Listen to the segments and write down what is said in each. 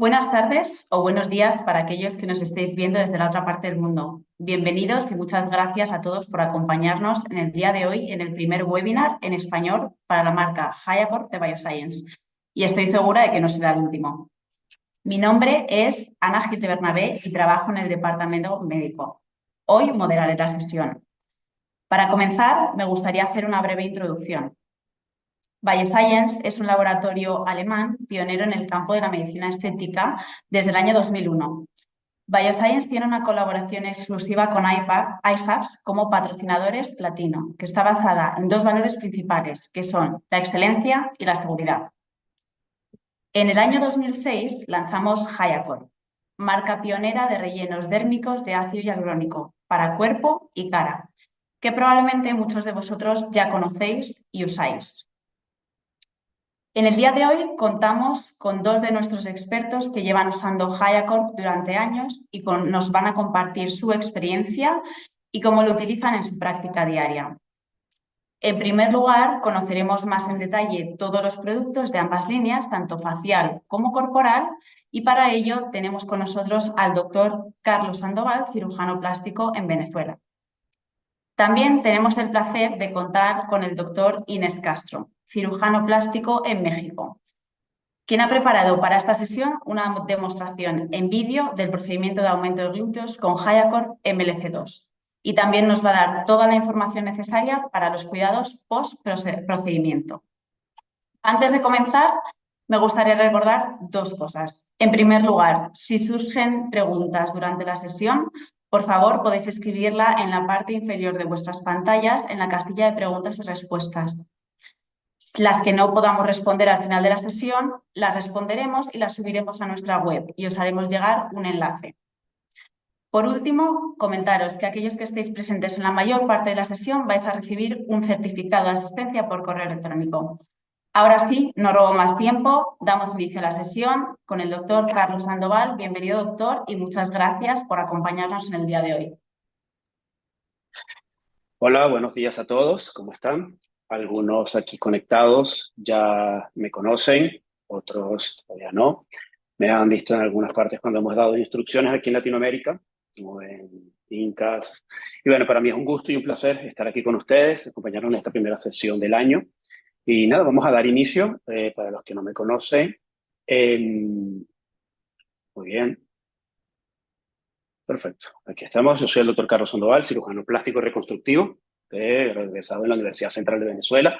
Buenas tardes o buenos días para aquellos que nos estéis viendo desde la otra parte del mundo. Bienvenidos y muchas gracias a todos por acompañarnos en el día de hoy en el primer webinar en español para la marca HiAccord de Bioscience. Y estoy segura de que no será el último. Mi nombre es Ana Gil de Bernabé y trabajo en el departamento médico. Hoy moderaré la sesión. Para comenzar, me gustaría hacer una breve introducción. Bioscience es un laboratorio alemán pionero en el campo de la medicina estética desde el año 2001. Bioscience tiene una colaboración exclusiva con ISABS como patrocinadores platino, que está basada en dos valores principales, que son la excelencia y la seguridad. En el año 2006 lanzamos HiAccord, marca pionera de rellenos dérmicos de ácido hialurónico para cuerpo y cara, que probablemente muchos de vosotros ya conocéis y usáis. En el día de hoy contamos con dos de nuestros expertos que llevan usando HiAccord durante años y nos van a compartir su experiencia y cómo lo utilizan en su práctica diaria. En primer lugar, conoceremos más en detalle todos los productos de ambas líneas, tanto facial como corporal, y para ello tenemos con nosotros al doctor Carlos Sandoval, cirujano plástico en Venezuela. También tenemos el placer de contar con el doctor Inés Castro, cirujano plástico en México, quien ha preparado para esta sesión una demostración en vídeo del procedimiento de aumento de glúteos con HiAccord MLC2 y también nos va a dar toda la información necesaria para los cuidados post-procedimiento. Antes de comenzar, me gustaría recordar dos cosas. En primer lugar, si surgen preguntas durante la sesión, por favor, podéis escribirla en la parte inferior de vuestras pantallas en la casilla de preguntas y respuestas. Las que no podamos responder al final de la sesión, las responderemos y las subiremos a nuestra web y os haremos llegar un enlace. Por último, comentaros que aquellos que estéis presentes en la mayor parte de la sesión vais a recibir un certificado de asistencia por correo electrónico. Ahora sí, no robo más tiempo, damos inicio a la sesión con el doctor Carlos Sandoval. Bienvenido, doctor, y muchas gracias por acompañarnos en el día de hoy. Hola, buenos días a todos, ¿cómo están? Algunos aquí conectados ya me conocen, otros todavía no. Me han visto en algunas partes cuando hemos dado instrucciones aquí en Latinoamérica, como en Incas. Y bueno, para mí es un gusto y un placer estar aquí con ustedes, acompañarnos en esta primera sesión del año. Y nada, vamos a dar inicio, para los que no me conocen. Muy bien. Perfecto. Aquí estamos. Yo soy el doctor Carlos Sandoval, cirujano plástico y reconstructivo, regresado en la Universidad Central de Venezuela,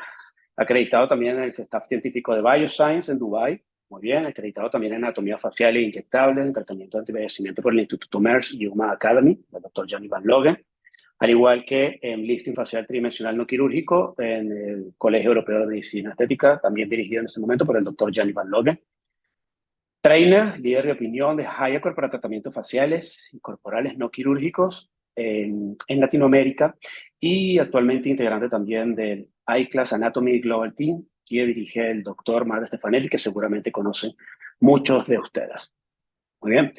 acreditado también en el staff científico de Bioscience en Dubái, muy bien, acreditado también en anatomía facial e inyectable, en tratamiento de antivejecimiento por el Instituto Merckx y Human Academy, del doctor Gianni Van Logen, al igual que en lifting facial tridimensional no quirúrgico en el Colegio Europeo de Medicina Estética, también dirigido en ese momento por el doctor Gianni Van Logen. Trainer, líder de opinión de HiAccord para tratamientos faciales y corporales no quirúrgicos en Latinoamérica y actualmente integrante también del iClass Anatomy Global Team que dirige el doctor Mark Stefanelli, que seguramente conocen muchos de ustedes. Muy bien.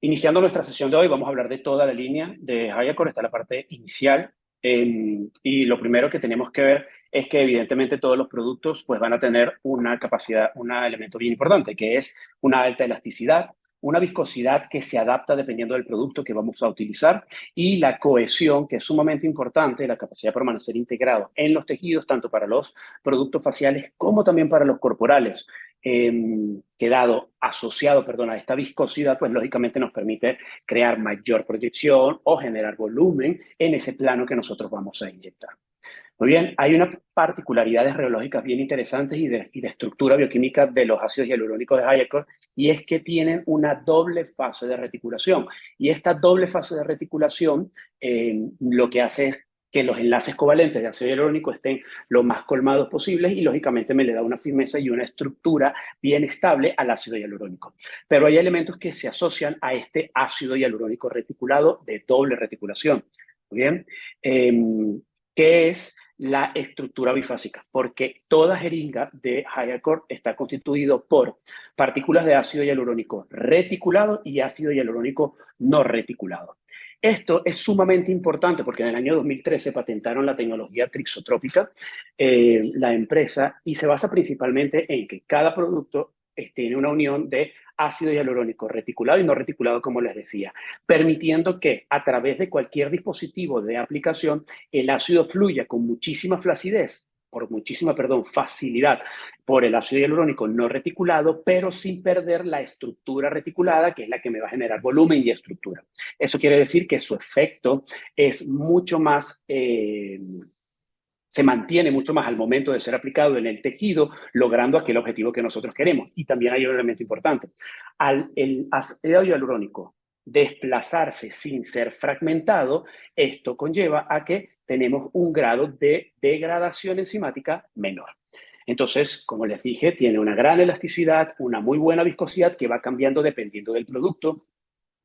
Iniciando nuestra sesión de hoy, vamos a hablar de toda la línea de HiAccord. Está la parte inicial y lo primero que tenemos que ver es que evidentemente todos los productos pues van a tener una capacidad, un elemento bien importante, que es una alta elasticidad, una viscosidad que se adapta dependiendo del producto que vamos a utilizar y la cohesión, que es sumamente importante, la capacidad de permanecer integrado en los tejidos, tanto para los productos faciales como también para los corporales. Asociado a esta viscosidad, pues lógicamente nos permite crear mayor proyección o generar volumen en ese plano que nosotros vamos a inyectar. Muy bien, hay unas particularidades reológicas bien interesantes y de estructura bioquímica de los ácidos hialurónicos de HiAccord, y es que tienen una doble fase de reticulación. Y esta doble fase de reticulación lo que hace es que los enlaces covalentes de ácido hialurónico estén lo más colmados posibles y lógicamente me le da una firmeza y una estructura bien estable al ácido hialurónico. Pero hay elementos que se asocian a este ácido hialurónico reticulado de doble reticulación. Muy bien, ¿qué es la estructura bifásica? Porque toda jeringa de HiAccord está constituido por partículas de ácido hialurónico reticulado y ácido hialurónico no reticulado. Esto es sumamente importante porque en el año 2013 patentaron la tecnología trixotrópica, la empresa, y se basa principalmente en que cada producto tiene una unión de ácido hialurónico reticulado y no reticulado, como les decía, permitiendo que a través de cualquier dispositivo de aplicación el ácido fluya con muchísima facilidad por el ácido hialurónico no reticulado, pero sin perder la estructura reticulada, que es la que me va a generar volumen y estructura. Eso quiere decir que su efecto es mucho más... se mantiene mucho más al momento de ser aplicado en el tejido, logrando aquel objetivo que nosotros queremos. Y también hay un elemento importante. Al el ácido hialurónico desplazarse sin ser fragmentado, esto conlleva a que tenemos un grado de degradación enzimática menor. Entonces, como les dije, tiene una gran elasticidad, una muy buena viscosidad que va cambiando dependiendo del producto,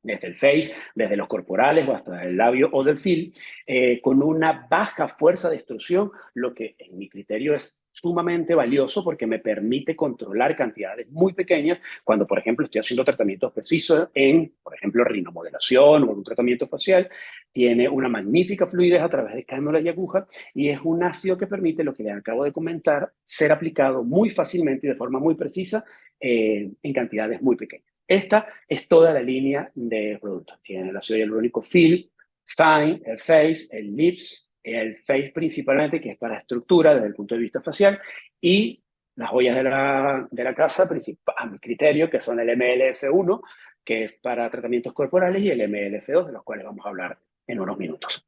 desde el face, desde los corporales o hasta el labio o del fil, con una baja fuerza de extrusión, lo que en mi criterio es sumamente valioso porque me permite controlar cantidades muy pequeñas cuando, por ejemplo, estoy haciendo tratamientos precisos en, por ejemplo, rinomodelación o un tratamiento facial. Tiene una magnífica fluidez a través de cánulas y agujas y es un ácido que permite, lo que les acabo de comentar, ser aplicado muy fácilmente y de forma muy precisa en cantidades muy pequeñas. Esta es toda la línea de productos. Tiene el ácido hialurónico Fill, Fine, el Face, el Lips, el Face principalmente, que es para estructura desde el punto de vista facial, y las joyas de la casa, a mi criterio, que son el MLF1, que es para tratamientos corporales, y el MLF2, de los cuales vamos a hablar en unos minutos.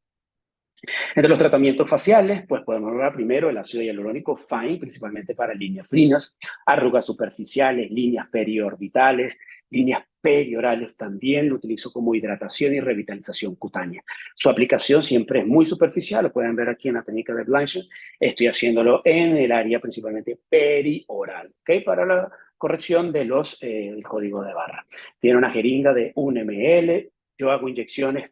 Entre los tratamientos faciales, pues podemos hablar primero el ácido hialurónico Fine, principalmente para líneas finas, arrugas superficiales, líneas periorbitales, líneas periorales también. Lo utilizo como hidratación y revitalización cutánea. Su aplicación siempre es muy superficial, lo pueden ver aquí en la técnica de Blanchard. Estoy haciéndolo en el área principalmente perioral, ¿ok? Para la corrección de el código de barra. Tiene una jeringa de 1 ml. Yo hago inyecciones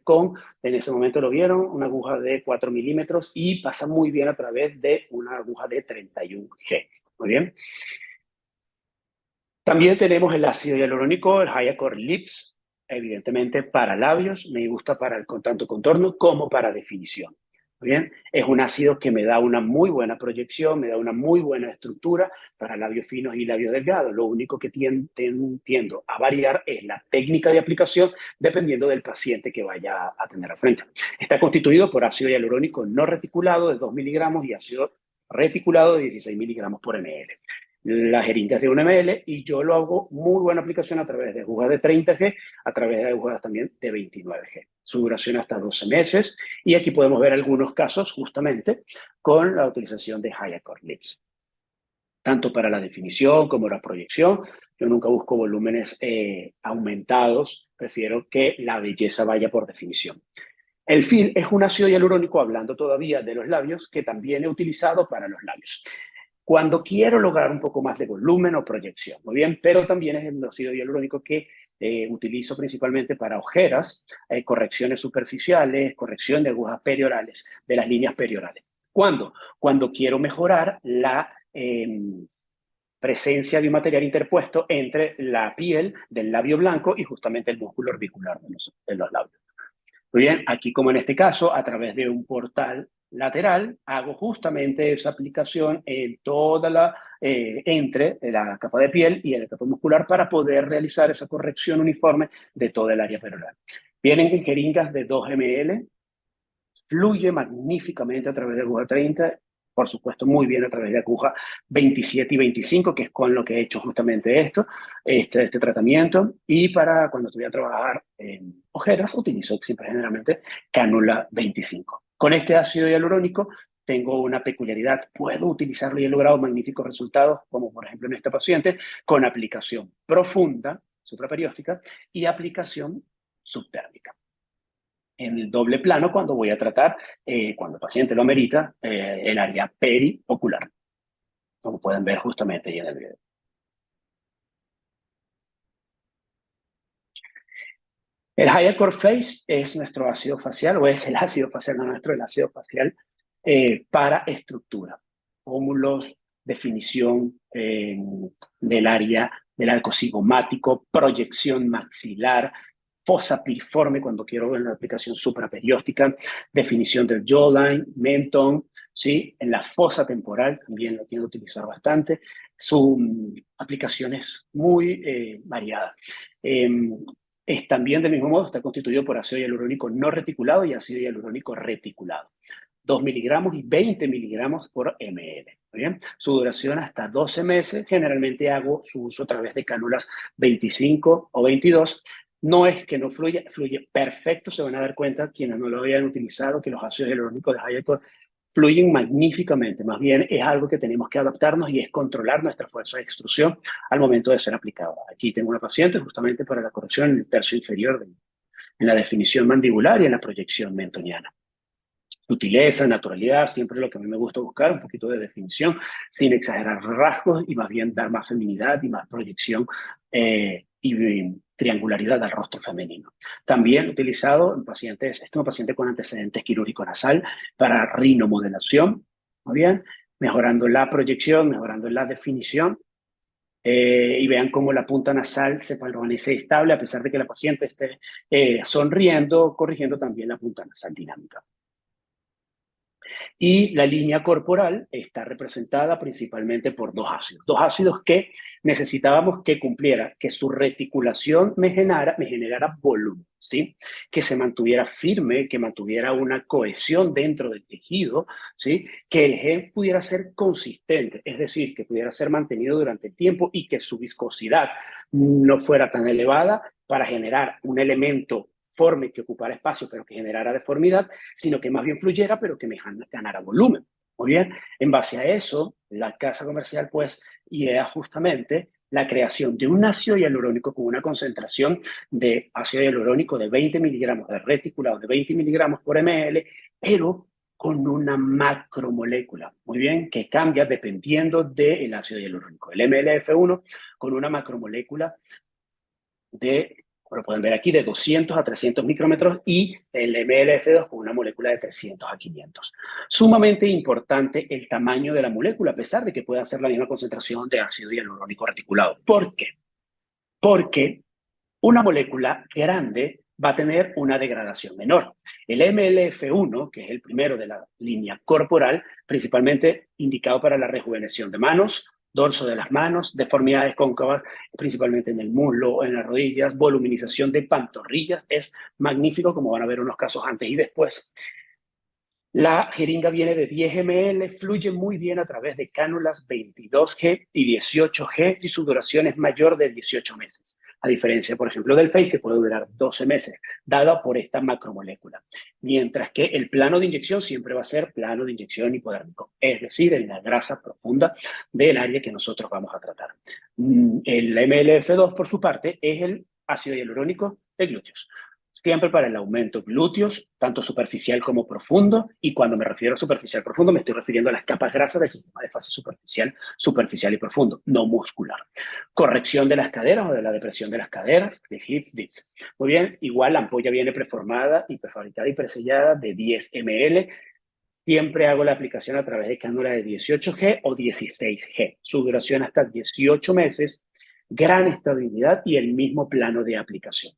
en ese momento lo vieron, una aguja de 4 milímetros y pasa muy bien a través de una aguja de 31G. Muy bien. También tenemos el ácido hialurónico, el Hyacor Lips, evidentemente para labios, me gusta para tanto contorno como para definición. Muy bien, es un ácido que me da una muy buena proyección, me da una muy buena estructura para labios finos y labios delgados. Lo único que tiendo a variar es la técnica de aplicación dependiendo del paciente que vaya a tener al frente. Está constituido por ácido hialurónico no reticulado de 2 miligramos y ácido reticulado de 16 miligramos por ml. Las jeringas de 1 ml y yo lo hago muy buena aplicación a través de agujas de 30G, a través de agujas también de 29G. Su duración hasta 12 meses y aquí podemos ver algunos casos justamente con la utilización de Hyacor Lips. Tanto para la definición como la proyección, yo nunca busco volúmenes aumentados, prefiero que la belleza vaya por definición. El Fill es un ácido hialurónico, hablando todavía de los labios, que también he utilizado para los labios. Cuando quiero lograr un poco más de volumen o proyección, muy bien, pero también es el ácido hialurónico que utilizo principalmente para ojeras, correcciones superficiales, corrección de agujas periorales, de las líneas periorales. ¿Cuándo? Cuando quiero mejorar la presencia de un material interpuesto entre la piel del labio blanco y justamente el músculo orbicular de los labios. Muy bien, aquí como en este caso, a través de un portal lateral, hago justamente esa aplicación en entre la capa de piel y la capa muscular para poder realizar esa corrección uniforme de toda el área perioral. Vienen en jeringas de 2 ml, fluye magníficamente a través de aguja 30, por supuesto muy bien a través de aguja 27 y 25, que es con lo que he hecho justamente este tratamiento. Y para cuando estoy a trabajar en ojeras, utilizo siempre generalmente cánula 25. Con este ácido hialurónico tengo una peculiaridad, puedo utilizarlo y he logrado magníficos resultados, como por ejemplo en esta paciente, con aplicación profunda, supraperióstica, y aplicación subtérmica. En el doble plano cuando voy a tratar, cuando el paciente lo amerita, el área periocular, como pueden ver justamente ahí en el video. El Hyacor Face es nuestro ácido facial, o es el ácido facial, no nuestro, el ácido facial para estructura, pómulos, definición del área del arco cigomático, proyección maxilar, fosa piriforme cuando quiero ver una aplicación supraperióstica, definición del jawline, mentón, ¿sí? En la fosa temporal también lo quiero utilizar bastante, Su aplicación es muy variada. Es también, del mismo modo, está constituido por ácido hialurónico no reticulado y ácido hialurónico reticulado. 2 miligramos y 20 miligramos por ml. ¿Bien? Su duración hasta 12 meses. Generalmente hago su uso a través de cánulas 25 o 22. No es que no fluya, fluye perfecto. Se van a dar cuenta quienes no lo habían utilizado que los ácidos hialurónicos de Hyacor fluyen magníficamente. Más bien es algo que tenemos que adaptarnos y es controlar nuestra fuerza de extrusión al momento de ser aplicado. Aquí tengo una paciente justamente para la corrección en el tercio inferior, en la definición mandibular y en la proyección mentoniana. Sutileza, naturalidad, siempre lo que a mí me gusta buscar, un poquito de definición, sin exagerar rasgos y más bien dar más feminidad y más proyección y triangularidad al rostro femenino. También utilizado en pacientes, este es un paciente con antecedentes quirúrgico nasal para rinomodelación, muy bien, mejorando la proyección, mejorando la definición. Y vean cómo la punta nasal se permanece estable a pesar de que la paciente esté sonriendo, corrigiendo también la punta nasal dinámica. Y la línea corporal está representada principalmente por dos ácidos que necesitábamos que cumpliera, que su reticulación me generara volumen, ¿sí? Que se mantuviera firme, que mantuviera una cohesión dentro del tejido, ¿sí? Que el gel pudiera ser consistente, es decir, que pudiera ser mantenido durante el tiempo y que su viscosidad no fuera tan elevada para generar un elemento forme que ocupara espacio, pero que generara deformidad, sino que más bien fluyera, pero que me ganara volumen. Muy bien, en base a eso, la casa comercial, pues, idea justamente la creación de un ácido hialurónico con una concentración de ácido hialurónico de 20 miligramos de reticulado, de 20 miligramos por ml, pero con una macromolécula, muy bien, que cambia dependiendo del ácido hialurónico. El MLF1 con una macromolécula de, como lo pueden ver aquí, de 200 a 300 micrómetros y el MLF2 con una molécula de 300 a 500. Sumamente importante el tamaño de la molécula, a pesar de que pueda ser la misma concentración de ácido hialurónico reticulado. ¿Por qué? Porque una molécula grande va a tener una degradación menor. El MLF1, que es el primero de la línea corporal, principalmente indicado para la rejuveneción de manos, dorso de las manos, deformidades cóncavas, principalmente en el muslo, en las rodillas, voluminización de pantorrillas, es magnífico, como van a ver unos casos antes y después. La jeringa viene de 10 ml, fluye muy bien a través de cánulas 22G y 18G y su duración es mayor de 18 meses, a diferencia, por ejemplo, del Face, que puede durar 12 meses, dada por esta macromolécula. Mientras que el plano de inyección siempre va a ser plano de inyección hipodérmico, es decir, en la grasa profunda del área que nosotros vamos a tratar. El MLF2, por su parte, es el ácido hialurónico de glúteos. Siempre para el aumento glúteos, tanto superficial como profundo, y cuando me refiero a superficial profundo me estoy refiriendo a las capas grasas del sistema de fase superficial y profundo, no muscular. Corrección de las caderas o de la depresión de las caderas, de hips, dips. Muy bien, igual la ampolla viene preformada y prefabricada y presellada de 10 ml. Siempre hago la aplicación a través de cánula de 18G o 16G. Su duración hasta 18 meses, gran estabilidad y el mismo plano de aplicación.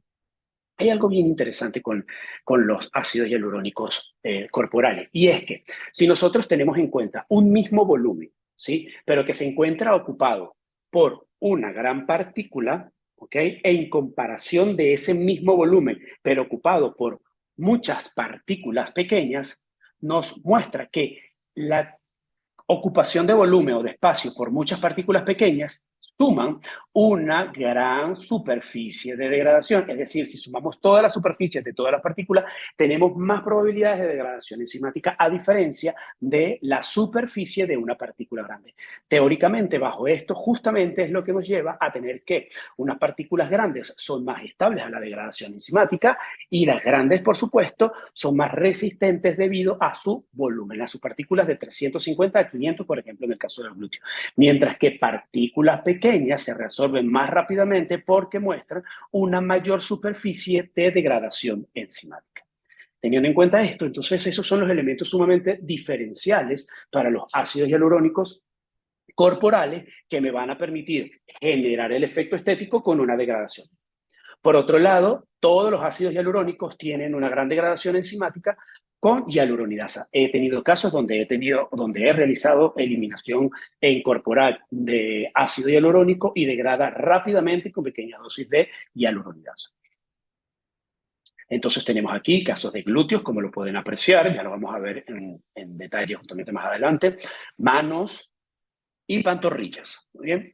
Hay algo bien interesante con los ácidos hialurónicos corporales, y es que si nosotros tenemos en cuenta un mismo volumen, ¿sí? Pero que se encuentra ocupado por una gran partícula, ¿ok? En comparación de ese mismo volumen, pero ocupado por muchas partículas pequeñas, nos muestra que la ocupación de volumen o de espacio por muchas partículas pequeñas suman una gran superficie de degradación. Es decir, si sumamos todas las superficies de todas las partículas, tenemos más probabilidades de degradación enzimática a diferencia de la superficie de una partícula grande. Teóricamente, bajo esto, justamente es lo que nos lleva a tener que unas partículas grandes son más estables a la degradación enzimática y las grandes, por supuesto, son más resistentes debido a su volumen, a sus partículas de 350 a 500, por ejemplo, en el caso del glúteo. Mientras que partículas pequeñas se reabsorben más rápidamente porque muestran una mayor superficie de degradación enzimática. Teniendo en cuenta esto, entonces esos son los elementos sumamente diferenciales para los ácidos hialurónicos corporales que me van a permitir generar el efecto estético con una degradación. Por otro lado, todos los ácidos hialurónicos tienen una gran degradación enzimática con hialuronidasa. He tenido casos donde he realizado eliminación corporal de ácido hialurónico y degrada rápidamente con pequeñas dosis de hialuronidasa. Entonces tenemos aquí casos de glúteos, como lo pueden apreciar, ya lo vamos a ver en detalle justamente más adelante, manos y pantorrillas. Muy bien.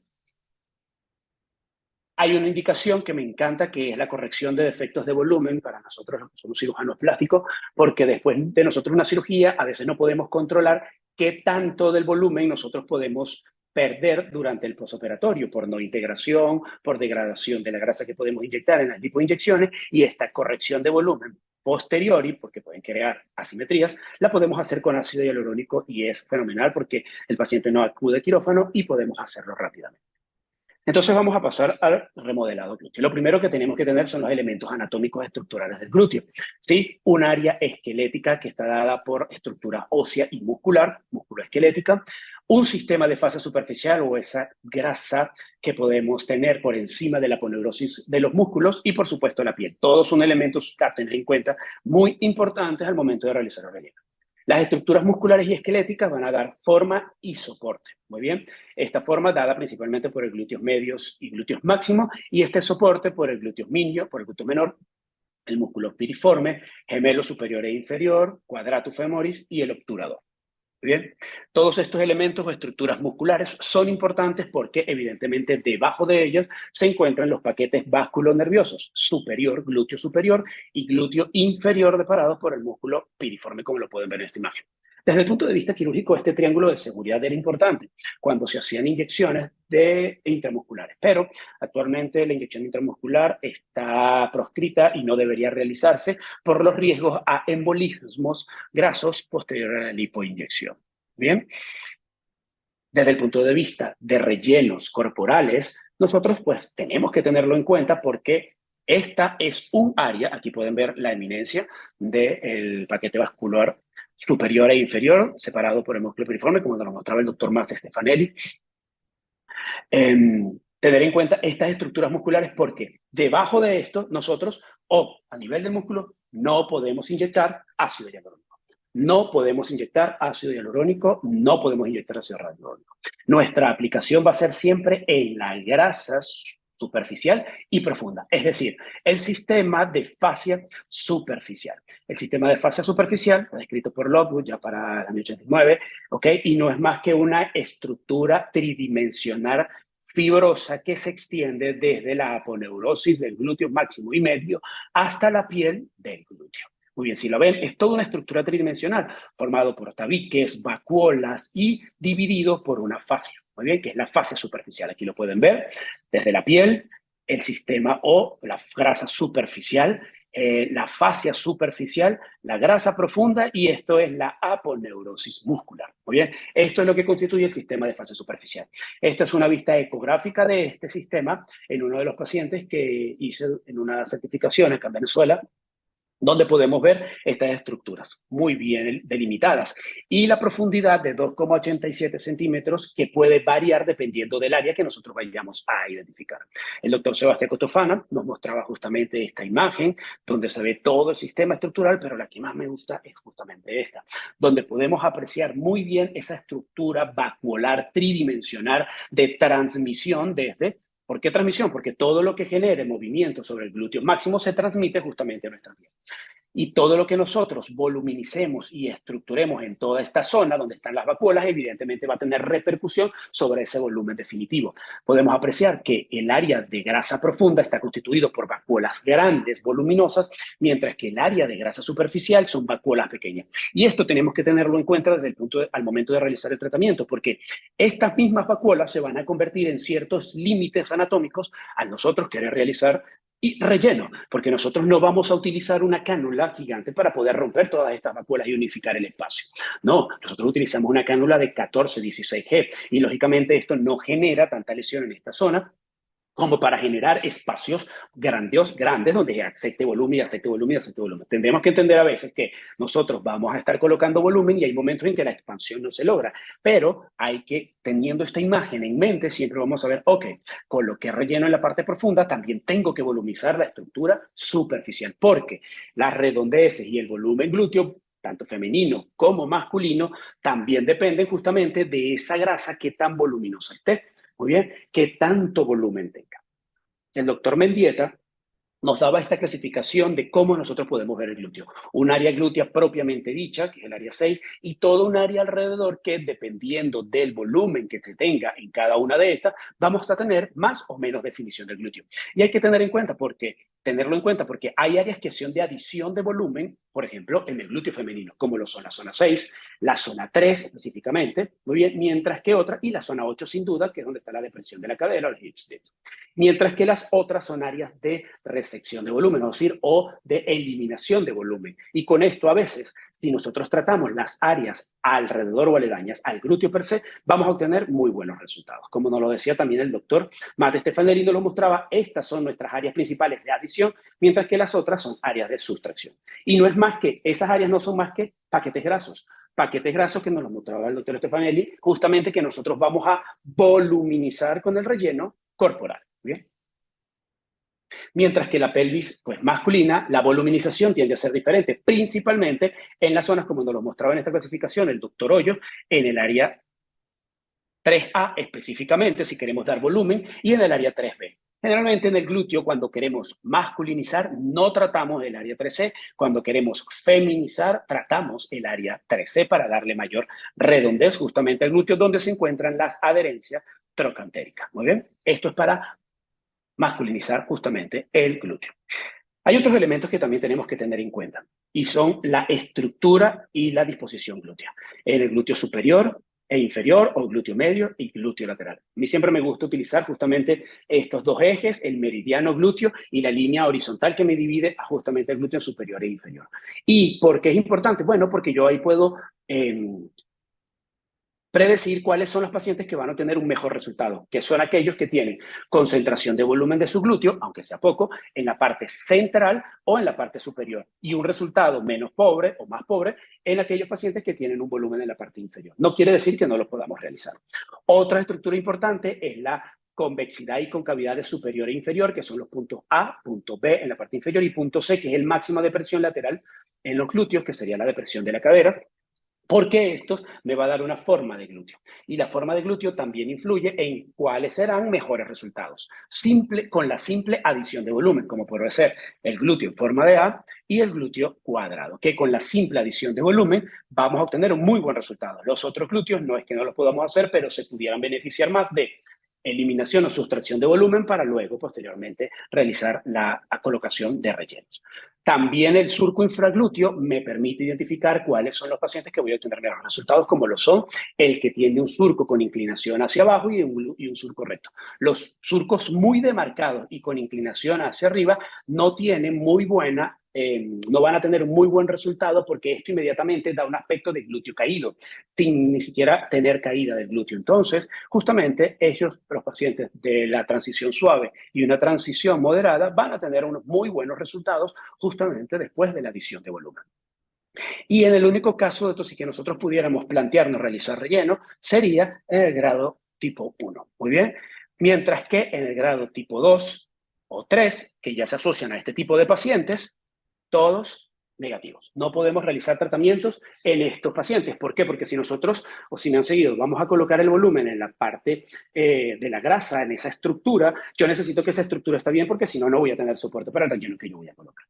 Hay una indicación que me encanta, que es la corrección de defectos de volumen para nosotros los que somos cirujanos plásticos, porque después de nosotros una cirugía, a veces no podemos controlar qué tanto del volumen nosotros podemos perder durante el postoperatorio, por no integración, por degradación de la grasa que podemos inyectar en las lipoinyecciones, y esta corrección de volumen posteriori, porque pueden crear asimetrías, la podemos hacer con ácido hialurónico y es fenomenal porque el paciente no acude a quirófano y podemos hacerlo rápidamente. Entonces vamos a pasar al remodelado glúteo. Lo primero que tenemos que tener son los elementos anatómicos estructurales del glúteo. ¿Sí? Un área esquelética que está dada por estructura ósea y muscular, musculoesquelética, un sistema de fascia superficial o esa grasa que podemos tener por encima de la aponeurosis de los músculos y, por supuesto, la piel. Todos son elementos a tener en cuenta muy importantes al momento de realizar el relleno. Las estructuras musculares y esqueléticas van a dar forma y soporte. Muy bien. Esta forma dada principalmente por el glúteos medios y glúteos máximos, y este soporte por el glúteo minio, por el glúteo menor, el músculo piriforme, gemelo superior e inferior, quadratus femoris y el obturador. Bien, todos estos elementos o estructuras musculares son importantes porque evidentemente debajo de ellas se encuentran los paquetes vasculonerviosos superior, glúteo superior y glúteo inferior separados por el músculo piriforme, como lo pueden ver en esta imagen. Desde el punto de vista quirúrgico, este triángulo de seguridad era importante cuando se hacían inyecciones intramusculares, pero actualmente la inyección intramuscular está proscrita y no debería realizarse por los riesgos a embolismos grasos posterior a la lipoinyección. Bien, desde el punto de vista de rellenos corporales, nosotros pues tenemos que tenerlo en cuenta porque esta es un área, aquí pueden ver la eminencia del paquete vascular superior e inferior, separado por el músculo piriforme, como nos lo mostraba el doctor Max Stefanelli. Tener en cuenta estas estructuras musculares porque debajo de esto nosotros, a nivel del músculo, no podemos inyectar ácido hialurónico. No podemos inyectar ácido hialurónico, no podemos inyectar ácido hialurónico. Nuestra aplicación va a ser siempre en la grasa superficial y profunda, es decir, el sistema de fascia superficial. El sistema de fascia superficial, descrito por Lockwood ya para el año 89, ¿ok? Y no es más que una estructura tridimensional fibrosa que se extiende desde la aponeurosis del glúteo máximo y medio hasta la piel del glúteo. Muy bien, si lo ven, es toda una estructura tridimensional, formado por tabiques, vacuolas y dividido por una fascia, muy bien, que es la fascia superficial. Aquí lo pueden ver, desde la piel, el sistema o la grasa superficial, la fascia superficial, la grasa profunda y esto es la aponeurosis muscular. Muy bien, esto es lo que constituye el sistema de fascia superficial. Esta es una vista ecográfica de este sistema en uno de los pacientes que hice en una certificación acá en Venezuela, donde podemos ver estas estructuras muy bien delimitadas y la profundidad de 2,87 centímetros que puede variar dependiendo del área que nosotros vayamos a identificar. El doctor Sebastián Cotofana nos mostraba justamente esta imagen donde se ve todo el sistema estructural, pero la que más me gusta es justamente esta, donde podemos apreciar muy bien esa estructura vacuolar tridimensional de transmisión desde... ¿Por qué transmisión? Porque todo lo que genere movimiento sobre el glúteo máximo se transmite justamente a nuestra piel. Y todo lo que nosotros voluminicemos y estructuremos en toda esta zona donde están las vacuolas, evidentemente va a tener repercusión sobre ese volumen definitivo. Podemos apreciar que el área de grasa profunda está constituido por vacuolas grandes, voluminosas, mientras que el área de grasa superficial son vacuolas pequeñas. Y esto tenemos que tenerlo en cuenta desde el al momento de realizar el tratamiento, porque estas mismas vacuolas se van a convertir en ciertos límites anatómicos al nosotros querer realizar y relleno, porque nosotros no vamos a utilizar una cánula gigante para poder romper todas estas vacuolas y unificar el espacio. No, nosotros utilizamos una cánula de 14-16G y lógicamente esto no genera tanta lesión en esta zona como para generar espacios grandes donde aceite volumen y aceite volumen y aceite volumen. Tendremos que entender a veces que nosotros vamos a estar colocando volumen y hay momentos en que la expansión no se logra, pero hay que, teniendo esta imagen en mente, siempre vamos a ver, ok, coloqué relleno en la parte profunda, también tengo que volumizar la estructura superficial, porque las redondeces y el volumen glúteo tanto femenino como masculino, también dependen justamente de esa grasa que tan voluminosa esté. Muy bien, que tanto volumen tenga. El doctor Mendieta nos daba esta clasificación de cómo nosotros podemos ver el glúteo. Un área glútea propiamente dicha, que es el área 6, y todo un área alrededor que, dependiendo del volumen que se tenga en cada una de estas, vamos a tener más o menos definición del glúteo. Y hay que tenerlo en cuenta porque hay áreas que son de adición de volumen, por ejemplo, en el glúteo femenino, como lo son la zona 6, la zona 3 específicamente, muy bien, mientras que otra, y la zona 8 sin duda, que es donde está la depresión de la cadera, el hip dip. Mientras que las otras son áreas de resección de volumen, es decir, o de eliminación de volumen. Y con esto a veces, si nosotros tratamos las áreas alrededor o aledañas al glúteo per se, vamos a obtener muy buenos resultados. Como nos lo decía también el doctor Matt Stefanelli, nos lo mostraba, estas son nuestras áreas principales de adición, mientras que las otras son áreas de sustracción. Y no es más que, esas áreas no son más que paquetes grasos que nos lo mostraba el doctor Stefanelli, justamente que nosotros vamos a voluminizar con el relleno corporal. ¿Bien? Mientras que la pelvis pues, masculina, la voluminización tiende a ser diferente, principalmente en las zonas como nos lo mostraba en esta clasificación el doctor Hoyo, en el área 3A específicamente, si queremos dar volumen, y en el área 3B. Generalmente en el glúteo, cuando queremos masculinizar, no tratamos el área 3C. Cuando queremos feminizar, tratamos el área 3C para darle mayor redondez justamente al glúteo, donde se encuentran las adherencias trocantéricas. Muy bien, esto es para masculinizar justamente el glúteo. Hay otros elementos que también tenemos que tener en cuenta y son la estructura y la disposición glútea. En el glúteo superior e inferior o glúteo medio y glúteo lateral. A mí siempre me gusta utilizar justamente estos dos ejes, el meridiano glúteo y la línea horizontal que me divide a justamente el glúteo superior e inferior. ¿Y por qué es importante? Bueno, porque yo ahí puedo predecir cuáles son los pacientes que van a tener un mejor resultado, que son aquellos que tienen concentración de volumen de su glúteo, aunque sea poco, en la parte central o en la parte superior, y un resultado menos pobre o más pobre en aquellos pacientes que tienen un volumen en la parte inferior. No quiere decir que no lo podamos realizar. Otra estructura importante es la convexidad y concavidad de superior e inferior, que son los puntos A, punto B en la parte inferior y punto C, que es el máximo de presión lateral en los glúteos, que sería la depresión de la cadera, porque esto me va a dar una forma de glúteo. Y la forma de glúteo también influye en cuáles serán mejores resultados. Con la simple adición de volumen, como puede ser el glúteo en forma de A y el glúteo cuadrado, que con la simple adición de volumen vamos a obtener un muy buen resultado. Los otros glúteos no es que no los podamos hacer, pero se pudieran beneficiar más de eliminación o sustracción de volumen para luego, posteriormente, realizar la colocación de rellenos. También el surco infraglúteo me permite identificar cuáles son los pacientes que voy a obtener mejores resultados, como lo son el que tiene un surco con inclinación hacia abajo y un surco recto. Los surcos muy demarcados y con inclinación hacia arriba no tienen no van a tener un muy buen resultado porque esto inmediatamente da un aspecto de glúteo caído, sin ni siquiera tener caída del glúteo. Entonces, justamente los pacientes de la transición suave y una transición moderada, van a tener unos muy buenos resultados justamente después de la adición de volumen. Y en el único caso, entonces, que nosotros pudiéramos plantearnos realizar relleno, sería en el grado tipo 1. Muy bien. Mientras que en el grado tipo 2 o 3, que ya se asocian a este tipo de pacientes, todos negativos. No podemos realizar tratamientos en estos pacientes. ¿Por qué? Porque si nosotros, o si me han seguido, vamos a colocar el volumen en la parte de la grasa, en esa estructura, yo necesito que esa estructura esté bien porque si no, no voy a tener soporte para el relleno que yo voy a colocar.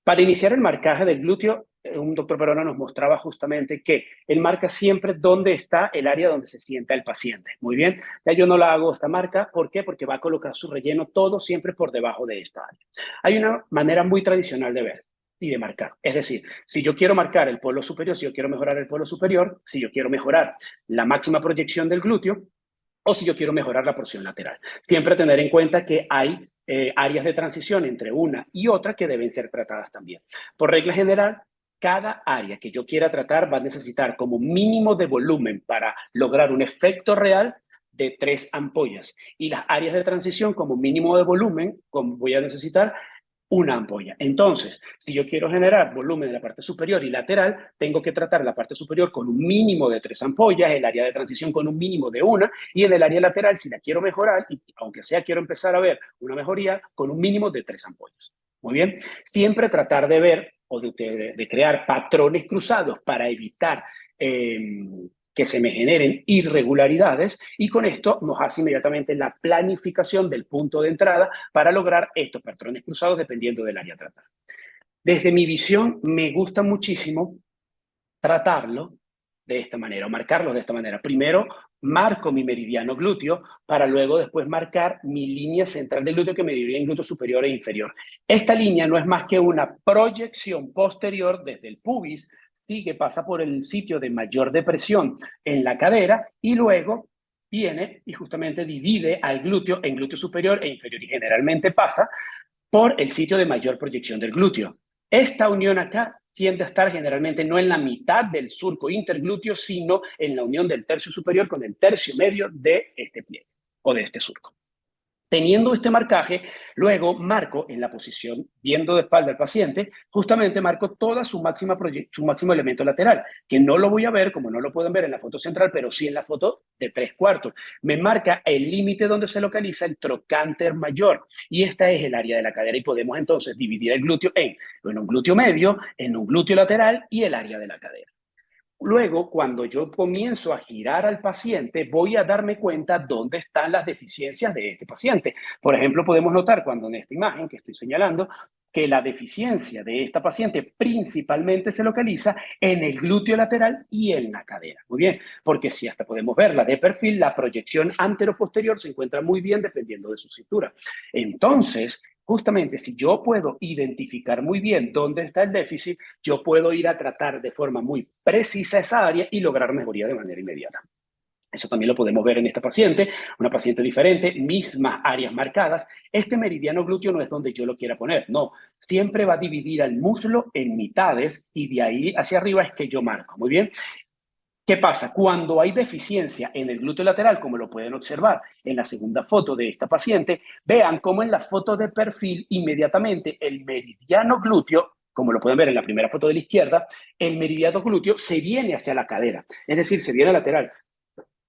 Para iniciar el marcaje del glúteo, un doctor peruano nos mostraba justamente que él marca siempre dónde está el área donde se sienta el paciente. Muy bien, ya yo no la hago esta marca. ¿Por qué? Porque va a colocar su relleno todo siempre por debajo de esta área. Hay una manera muy tradicional de ver y de marcar. Es decir, si yo quiero marcar el polo superior, si yo quiero mejorar el polo superior, si yo quiero mejorar la máxima proyección del glúteo, o si yo quiero mejorar la porción lateral. Siempre tener en cuenta que hay áreas de transición entre una y otra que deben ser tratadas también. Por regla general, cada área que yo quiera tratar va a necesitar como mínimo de volumen para lograr un efecto real de 3 ampollas. Y las áreas de transición como mínimo de volumen, como voy a necesitar una ampolla. Entonces, si yo quiero generar volumen de la parte superior y lateral, tengo que tratar la parte superior con un mínimo de 3 ampollas, el área de transición con un mínimo de 1, y en el área lateral, si la quiero mejorar, y aunque sea quiero empezar a ver una mejoría, con un mínimo de 3 ampollas. Muy bien. Siempre tratar de ver o de crear patrones cruzados para evitar que se me generen irregularidades, y con esto nos hace inmediatamente la planificación del punto de entrada para lograr estos patrones cruzados dependiendo del área a tratar. Desde mi visión, me gusta muchísimo tratarlo de esta manera o marcarlo de esta manera. Primero, marco mi meridiano glúteo para luego después marcar mi línea central del glúteo que me divide en glúteo superior e inferior. Esta línea no es más que una proyección posterior desde el pubis, sigue, pasa por el sitio de mayor depresión en la cadera y luego viene y justamente divide al glúteo en glúteo superior e inferior, y generalmente pasa por el sitio de mayor proyección del glúteo. Esta unión acá tiende a estar generalmente no en la mitad del surco interglúteo, sino en la unión del tercio superior con el tercio medio de este pliegue o de este surco. Teniendo este marcaje, luego marco en la posición viendo de espalda al paciente, justamente marco toda su máximo elemento lateral, que no lo voy a ver, como no lo pueden ver en la foto central, pero sí en la foto de 3/4. Me marca el límite donde se localiza el trocánter mayor, y esta es el área de la cadera, y podemos entonces dividir el glúteo en un glúteo medio, en un glúteo lateral y el área de la cadera. Luego, cuando yo comienzo a girar al paciente, voy a darme cuenta dónde están las deficiencias de este paciente. Por ejemplo, podemos notar cuando en esta imagen que estoy señalando, que la deficiencia de esta paciente principalmente se localiza en el glúteo lateral y en la cadera. Muy bien, porque si hasta podemos verla de perfil, la proyección anteroposterior se encuentra muy bien dependiendo de su cintura. Entonces, justamente si yo puedo identificar muy bien dónde está el déficit, yo puedo ir a tratar de forma muy precisa esa área y lograr mejoría de manera inmediata. Eso también lo podemos ver en esta paciente, una paciente diferente, mismas áreas marcadas. Este meridiano glúteo no es donde yo lo quiera poner, no. Siempre va a dividir al muslo en mitades y de ahí hacia arriba es que yo marco. Muy bien. ¿Qué pasa? Cuando hay deficiencia en el glúteo lateral, como lo pueden observar en la segunda foto de esta paciente, vean cómo en la foto de perfil inmediatamente el meridiano glúteo, como lo pueden ver en la primera foto de la izquierda, el meridiano glúteo se viene hacia la cadera, es decir, se viene lateral.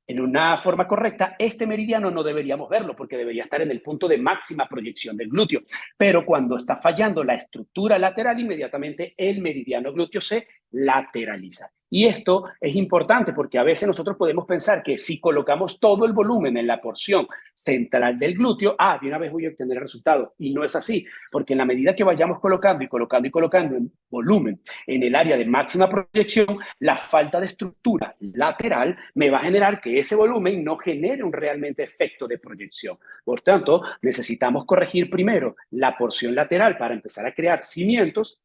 En una forma correcta, este meridiano no deberíamos verlo porque debería estar en el punto de máxima proyección del glúteo. Pero cuando está fallando la estructura lateral, inmediatamente el meridiano glúteo se lateraliza. Y esto es importante porque a veces nosotros podemos pensar que si colocamos todo el volumen en la porción central del glúteo, de una vez voy a obtener el resultado. Y no es así, porque en la medida que vayamos colocando y colocando y colocando en volumen en el área de máxima proyección, la falta de estructura lateral me va a generar que ese volumen no genere un realmente efecto de proyección. Por tanto, necesitamos corregir primero la porción lateral para empezar a crear cimientos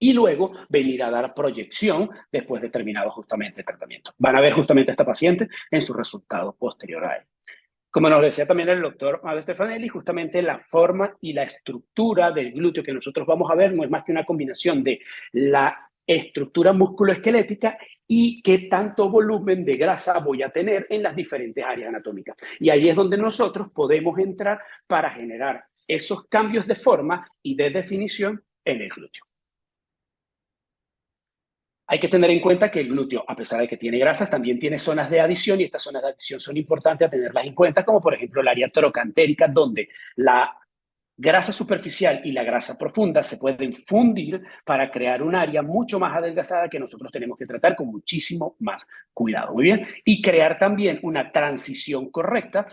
y luego venir a dar proyección después de terminado justamente el tratamiento. Van a ver justamente a esta paciente en su resultado posterior a él. Como nos decía también el doctor Mauro Stefanelli, justamente la forma y la estructura del glúteo que nosotros vamos a ver no es más que una combinación de la estructura musculoesquelética y qué tanto volumen de grasa voy a tener en las diferentes áreas anatómicas. Y ahí es donde nosotros podemos entrar para generar esos cambios de forma y de definición en el glúteo. Hay que tener en cuenta que el glúteo, a pesar de que tiene grasas, también tiene zonas de adición, y estas zonas de adición son importantes a tenerlas en cuenta, como por ejemplo el área trocantérica, donde la grasa superficial y la grasa profunda se pueden fundir para crear un área mucho más adelgazada que nosotros tenemos que tratar con muchísimo más cuidado. Muy bien. Y crear también una transición correcta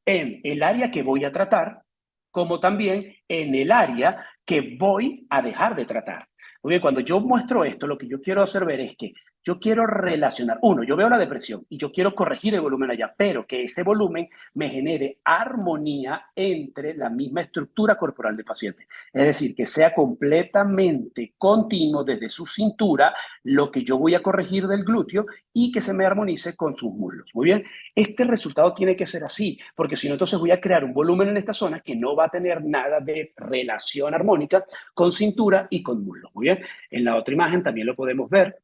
en el área que voy a tratar, como también en el área que voy a dejar de tratar. Muy bien, cuando yo muestro esto, lo que yo quiero hacer ver es que yo quiero relacionar, yo veo la depresión y yo quiero corregir el volumen allá, pero que ese volumen me genere armonía entre la misma estructura corporal del paciente. Es decir, que sea completamente continuo desde su cintura lo que yo voy a corregir del glúteo y que se me armonice con sus muslos. Muy bien, este resultado tiene que ser así, porque si no, entonces voy a crear un volumen en esta zona que no va a tener nada de relación armónica con cintura y con muslos. Muy bien, en la otra imagen también lo podemos ver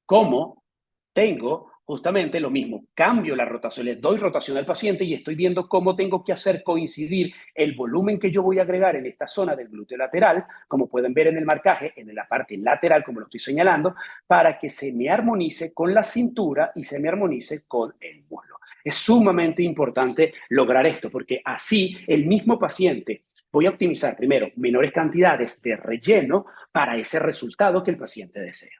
cómo tengo justamente lo mismo. Cambio la rotación, le doy rotación al paciente y estoy viendo cómo tengo que hacer coincidir el volumen que yo voy a agregar en esta zona del glúteo lateral, como pueden ver en el marcaje, en la parte lateral, como lo estoy señalando, para que se me armonice con la cintura y se me armonice con el muslo. Es sumamente importante lograr esto, porque así el mismo paciente voy a optimizar primero menores cantidades de relleno para ese resultado que el paciente desea.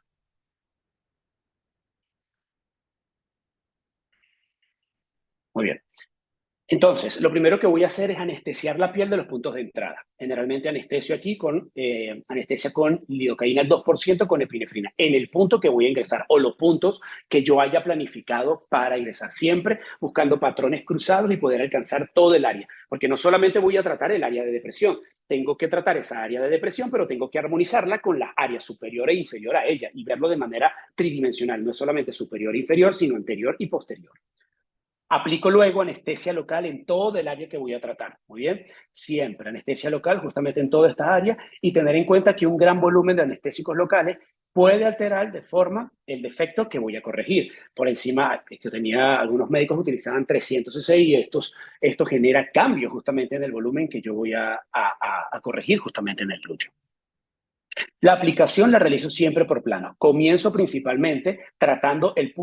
Muy bien. Entonces, lo primero que voy a hacer es anestesiar la piel de los puntos de entrada. Generalmente anestesio aquí con anestesia con lidocaína al 2% con epinefrina, en el punto que voy a ingresar o los puntos que yo haya planificado para ingresar, siempre buscando patrones cruzados y poder alcanzar todo el área, porque no solamente voy a tratar el área de depresión, tengo que tratar esa área de depresión, pero tengo que armonizarla con las áreas superior e inferior a ella y verlo de manera tridimensional, no es solamente superior e inferior, sino anterior y posterior. Aplico luego anestesia local en todo el área que voy a tratar. Muy bien, siempre anestesia local justamente en toda esta área y tener en cuenta que un gran volumen de anestésicos locales puede alterar de forma el defecto que voy a corregir. Por encima, que tenía algunos médicos utilizaban 300 cc y esto genera cambios justamente en el volumen que yo voy a corregir justamente en el glúteo. La aplicación la realizo siempre por plano. Comienzo principalmente tratando el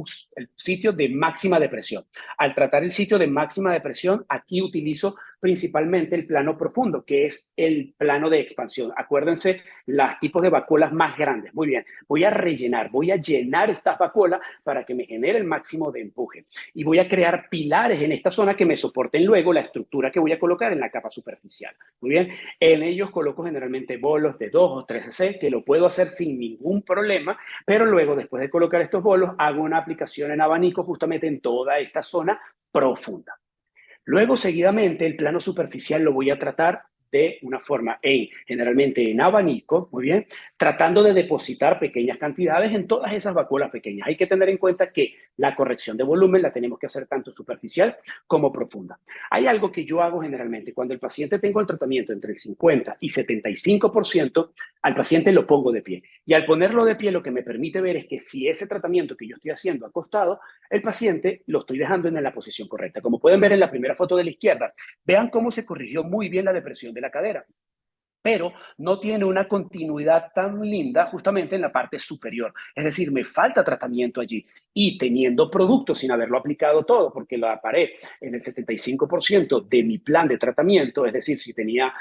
sitio de máxima depresión. Al tratar el sitio de máxima depresión, aquí utilizo principalmente el plano profundo, que es el plano de expansión. Acuérdense, los tipos de vacuolas más grandes. Muy bien, voy a rellenar, voy a llenar estas vacuolas para que me genere el máximo de empuje. Y voy a crear pilares en esta zona que me soporten luego la estructura que voy a colocar en la capa superficial. Muy bien, en ellos coloco generalmente bolos de 2 o 3 cc, que lo puedo hacer sin ningún problema, pero luego, después de colocar estos bolos, hago una aplicación en abanico justamente en toda esta zona profunda. Luego, seguidamente, el plano superficial lo voy a tratar de una forma generalmente en abanico, muy bien, tratando de depositar pequeñas cantidades en todas esas vacuolas pequeñas. Hay que tener en cuenta que la corrección de volumen la tenemos que hacer tanto superficial como profunda. Hay algo que yo hago generalmente. Cuando el paciente tengo el tratamiento entre el 50 y 75%, al paciente lo pongo de pie. Y al ponerlo de pie, lo que me permite ver es que si ese tratamiento que yo estoy haciendo acostado, el paciente lo estoy dejando en la posición correcta. Como pueden ver en la primera foto de la izquierda, vean cómo se corrigió muy bien la depresión de la cadera, pero no tiene una continuidad tan linda justamente en la parte superior. Es decir, me falta tratamiento allí y teniendo productos sin haberlo aplicado todo, porque lo paré en el 75% de mi plan de tratamiento, es decir, si tenía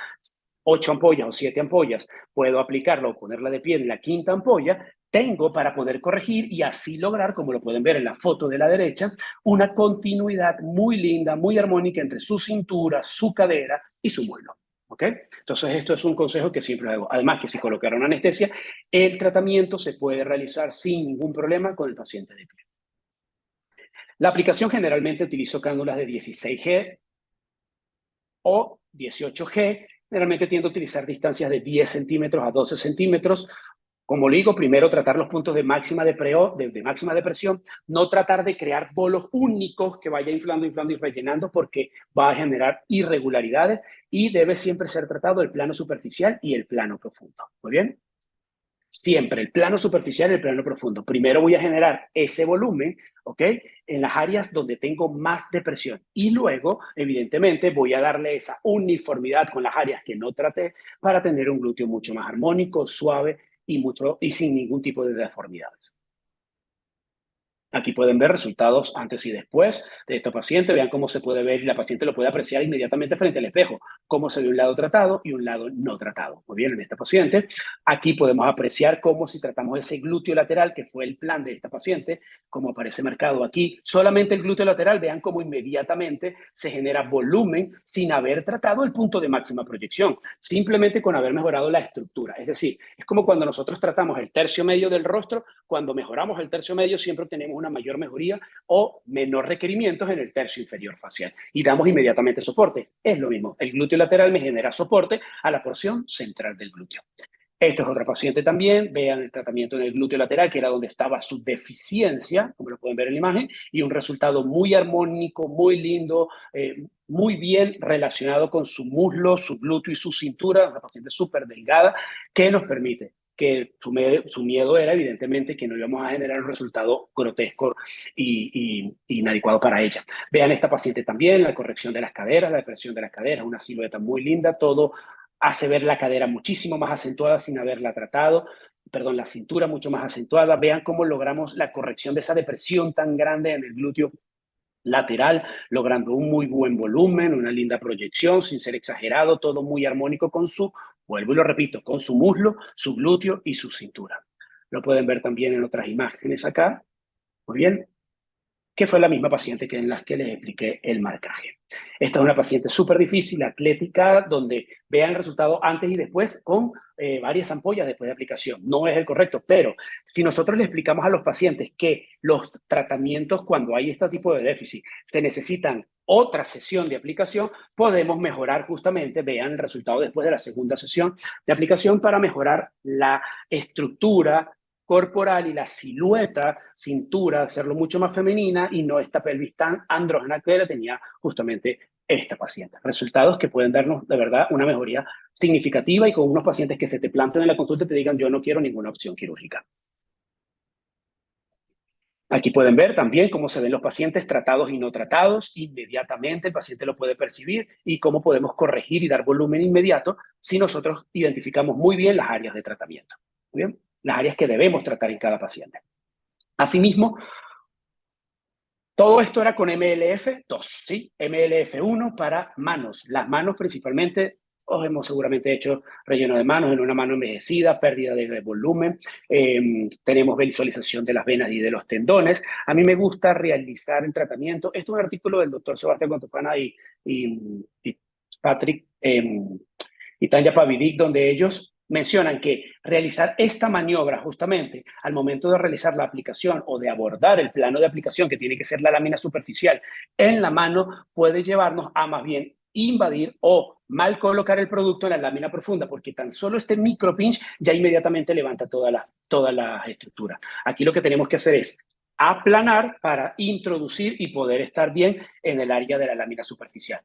8 ampollas o 7 ampollas, puedo aplicarlo o ponerla de pie en la quinta ampolla, tengo para poder corregir y así lograr, como lo pueden ver en la foto de la derecha, una continuidad muy linda, muy armónica entre su cintura, su cadera y su muslo. ¿Ok? Entonces, esto es un consejo que siempre hago. Además, que si colocaron anestesia, el tratamiento se puede realizar sin ningún problema con el paciente de pie. La aplicación generalmente utilizo cánulas de 16G o 18G. Generalmente tiendo a utilizar distancias de 10 centímetros a 12 centímetros. Como le digo, primero tratar los puntos de máxima depresión, no tratar de crear bolos únicos que vaya inflando y rellenando porque va a generar irregularidades y debe siempre ser tratado el plano superficial y el plano profundo. Muy bien. Siempre el plano superficial y el plano profundo. Primero voy a generar ese volumen, ¿ok? En las áreas donde tengo más depresión. Y luego, evidentemente, voy a darle esa uniformidad con las áreas que no traté para tener un glúteo mucho más armónico, suave y sin ningún tipo de deformidades. Aquí pueden ver resultados antes y después de esta paciente. Vean cómo se puede ver y la paciente lo puede apreciar inmediatamente frente al espejo, cómo se ve un lado tratado y un lado no tratado. Muy bien, en esta paciente, aquí podemos apreciar cómo si tratamos ese glúteo lateral, que fue el plan de esta paciente, como aparece marcado aquí, solamente el glúteo lateral, vean cómo inmediatamente se genera volumen sin haber tratado el punto de máxima proyección, simplemente con haber mejorado la estructura. Es decir, es como cuando nosotros tratamos el tercio medio del rostro, cuando mejoramos el tercio medio siempre obtenemos una mayor mejoría o menor requerimientos en el tercio inferior facial y damos inmediatamente soporte. Es lo mismo, el glúteo lateral me genera soporte a la porción central del glúteo. Esta es otra paciente también, vean el tratamiento en el glúteo lateral, que era donde estaba su deficiencia, como lo pueden ver en la imagen, y un resultado muy armónico, muy lindo, muy bien relacionado con su muslo, su glúteo y su cintura, una paciente súper delgada, que nos permite que su miedo era evidentemente que no íbamos a generar un resultado grotesco y inadecuado para ella. Vean esta paciente también, la corrección de las caderas, la depresión de las caderas, una silueta muy linda, todo hace ver la cadera muchísimo más acentuada sin haberla tratado, perdón, la cintura mucho más acentuada. Vean cómo logramos la corrección de esa depresión tan grande en el glúteo lateral, logrando un muy buen volumen, una linda proyección, sin ser exagerado, todo muy armónico con su, vuelvo y lo repito, con su muslo, su glúteo y su cintura. Lo pueden ver también en otras imágenes acá. Muy bien, que fue la misma paciente que en las que les expliqué el marcaje. Esta es una paciente súper difícil, atlética, donde vean el resultado antes y después con varias ampollas después de aplicación. No es el correcto, pero si nosotros le explicamos a los pacientes que los tratamientos cuando hay este tipo de déficit se necesitan otra sesión de aplicación, podemos mejorar justamente, vean el resultado después de la segunda sesión de aplicación para mejorar la estructura corporal y la silueta, cintura, hacerlo mucho más femenina y no esta pelvis tan andrógena que tenía justamente esta paciente. Resultados que pueden darnos de verdad una mejoría significativa y con unos pacientes que se te planten en la consulta y te digan yo no quiero ninguna opción quirúrgica. Aquí pueden ver también cómo se ven los pacientes tratados y no tratados. Inmediatamente el paciente lo puede percibir y cómo podemos corregir y dar volumen inmediato si nosotros identificamos muy bien las áreas de tratamiento. Muy bien, las áreas que debemos tratar en cada paciente. Asimismo, todo esto era con MLF2, ¿sí? MLF1 para manos. Las manos principalmente, os hemos seguramente hecho relleno de manos en una mano envejecida, pérdida de volumen. Tenemos visualización de las venas y de los tendones. A mí me gusta realizar el tratamiento. Esto es un artículo del doctor Sebastián Contofana y Patrick y Tanya Pavidic, donde ellos mencionan que realizar esta maniobra justamente al momento de realizar la aplicación o de abordar el plano de aplicación, que tiene que ser la lámina superficial en la mano, puede llevarnos a más bien invadir o mal colocar el producto en la lámina profunda, porque tan solo este micro pinch ya inmediatamente levanta toda la estructura. Aquí lo que tenemos que hacer es aplanar para introducir y poder estar bien en el área de la lámina superficial.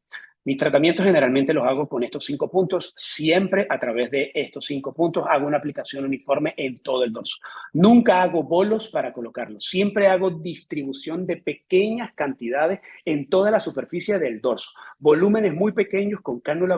Mis tratamientos generalmente los hago con estos 5 puntos. Siempre a través de estos 5 puntos hago una aplicación uniforme en todo el dorso. Nunca hago bolos para colocarlos. Siempre hago distribución de pequeñas cantidades en toda la superficie del dorso. Volúmenes muy pequeños con cánula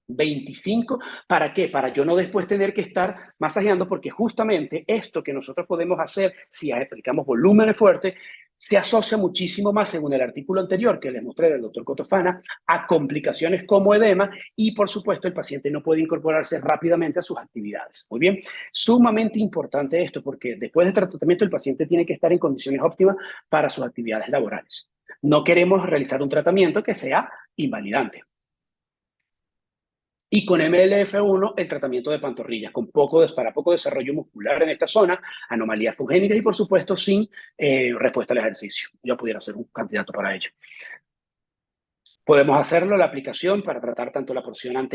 25. ¿Para qué? Para yo no después tener que estar masajeando, porque justamente esto que nosotros podemos hacer si aplicamos volúmenes fuertes se asocia muchísimo más, según el artículo anterior que les mostré del doctor Cotofana, a complicaciones como edema y, por supuesto, el paciente no puede incorporarse rápidamente a sus actividades. Muy bien, sumamente importante esto porque después del tratamiento el paciente tiene que estar en condiciones óptimas para sus actividades laborales. No queremos realizar un tratamiento que sea invalidante. Y con MLF1, el tratamiento de pantorrillas, para poco desarrollo muscular en esta zona, anomalías congénitas y, por supuesto, sin respuesta al ejercicio. Yo pudiera ser un candidato para ello. Podemos hacerlo, la aplicación, para tratar tanto la porción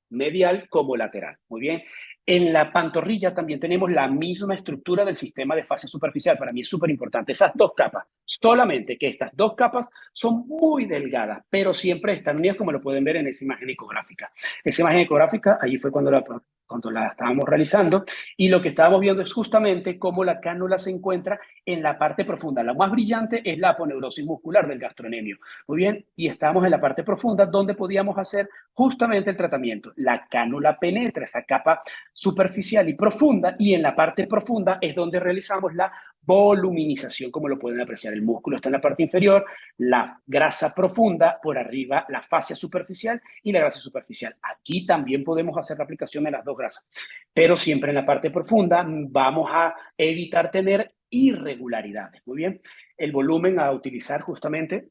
medial como lateral. Muy bien. En la pantorrilla también tenemos la misma estructura del sistema de fascia superficial. Para mí es súper importante. Esas dos capas, solamente que estas dos capas son muy delgadas, pero siempre están unidas, como lo pueden ver en esa imagen ecográfica. Esa imagen ecográfica, allí fue cuando la estábamos realizando, y lo que estábamos viendo es justamente cómo la cánula se encuentra en la parte profunda. La más brillante es la aponeurosis muscular del gastrocnemio. Muy bien, y estábamos en la parte profunda donde podíamos hacer justamente el tratamiento. La cánula penetra esa capa superficial y profunda, y en la parte profunda es donde realizamos la voluminización, como lo pueden apreciar. El músculo está en la parte inferior, la grasa profunda por arriba, la fascia superficial y la grasa superficial. Aquí también podemos hacer la aplicación de las dos grasas, pero siempre en la parte profunda vamos a evitar tener irregularidades. Muy bien, el volumen a utilizar justamente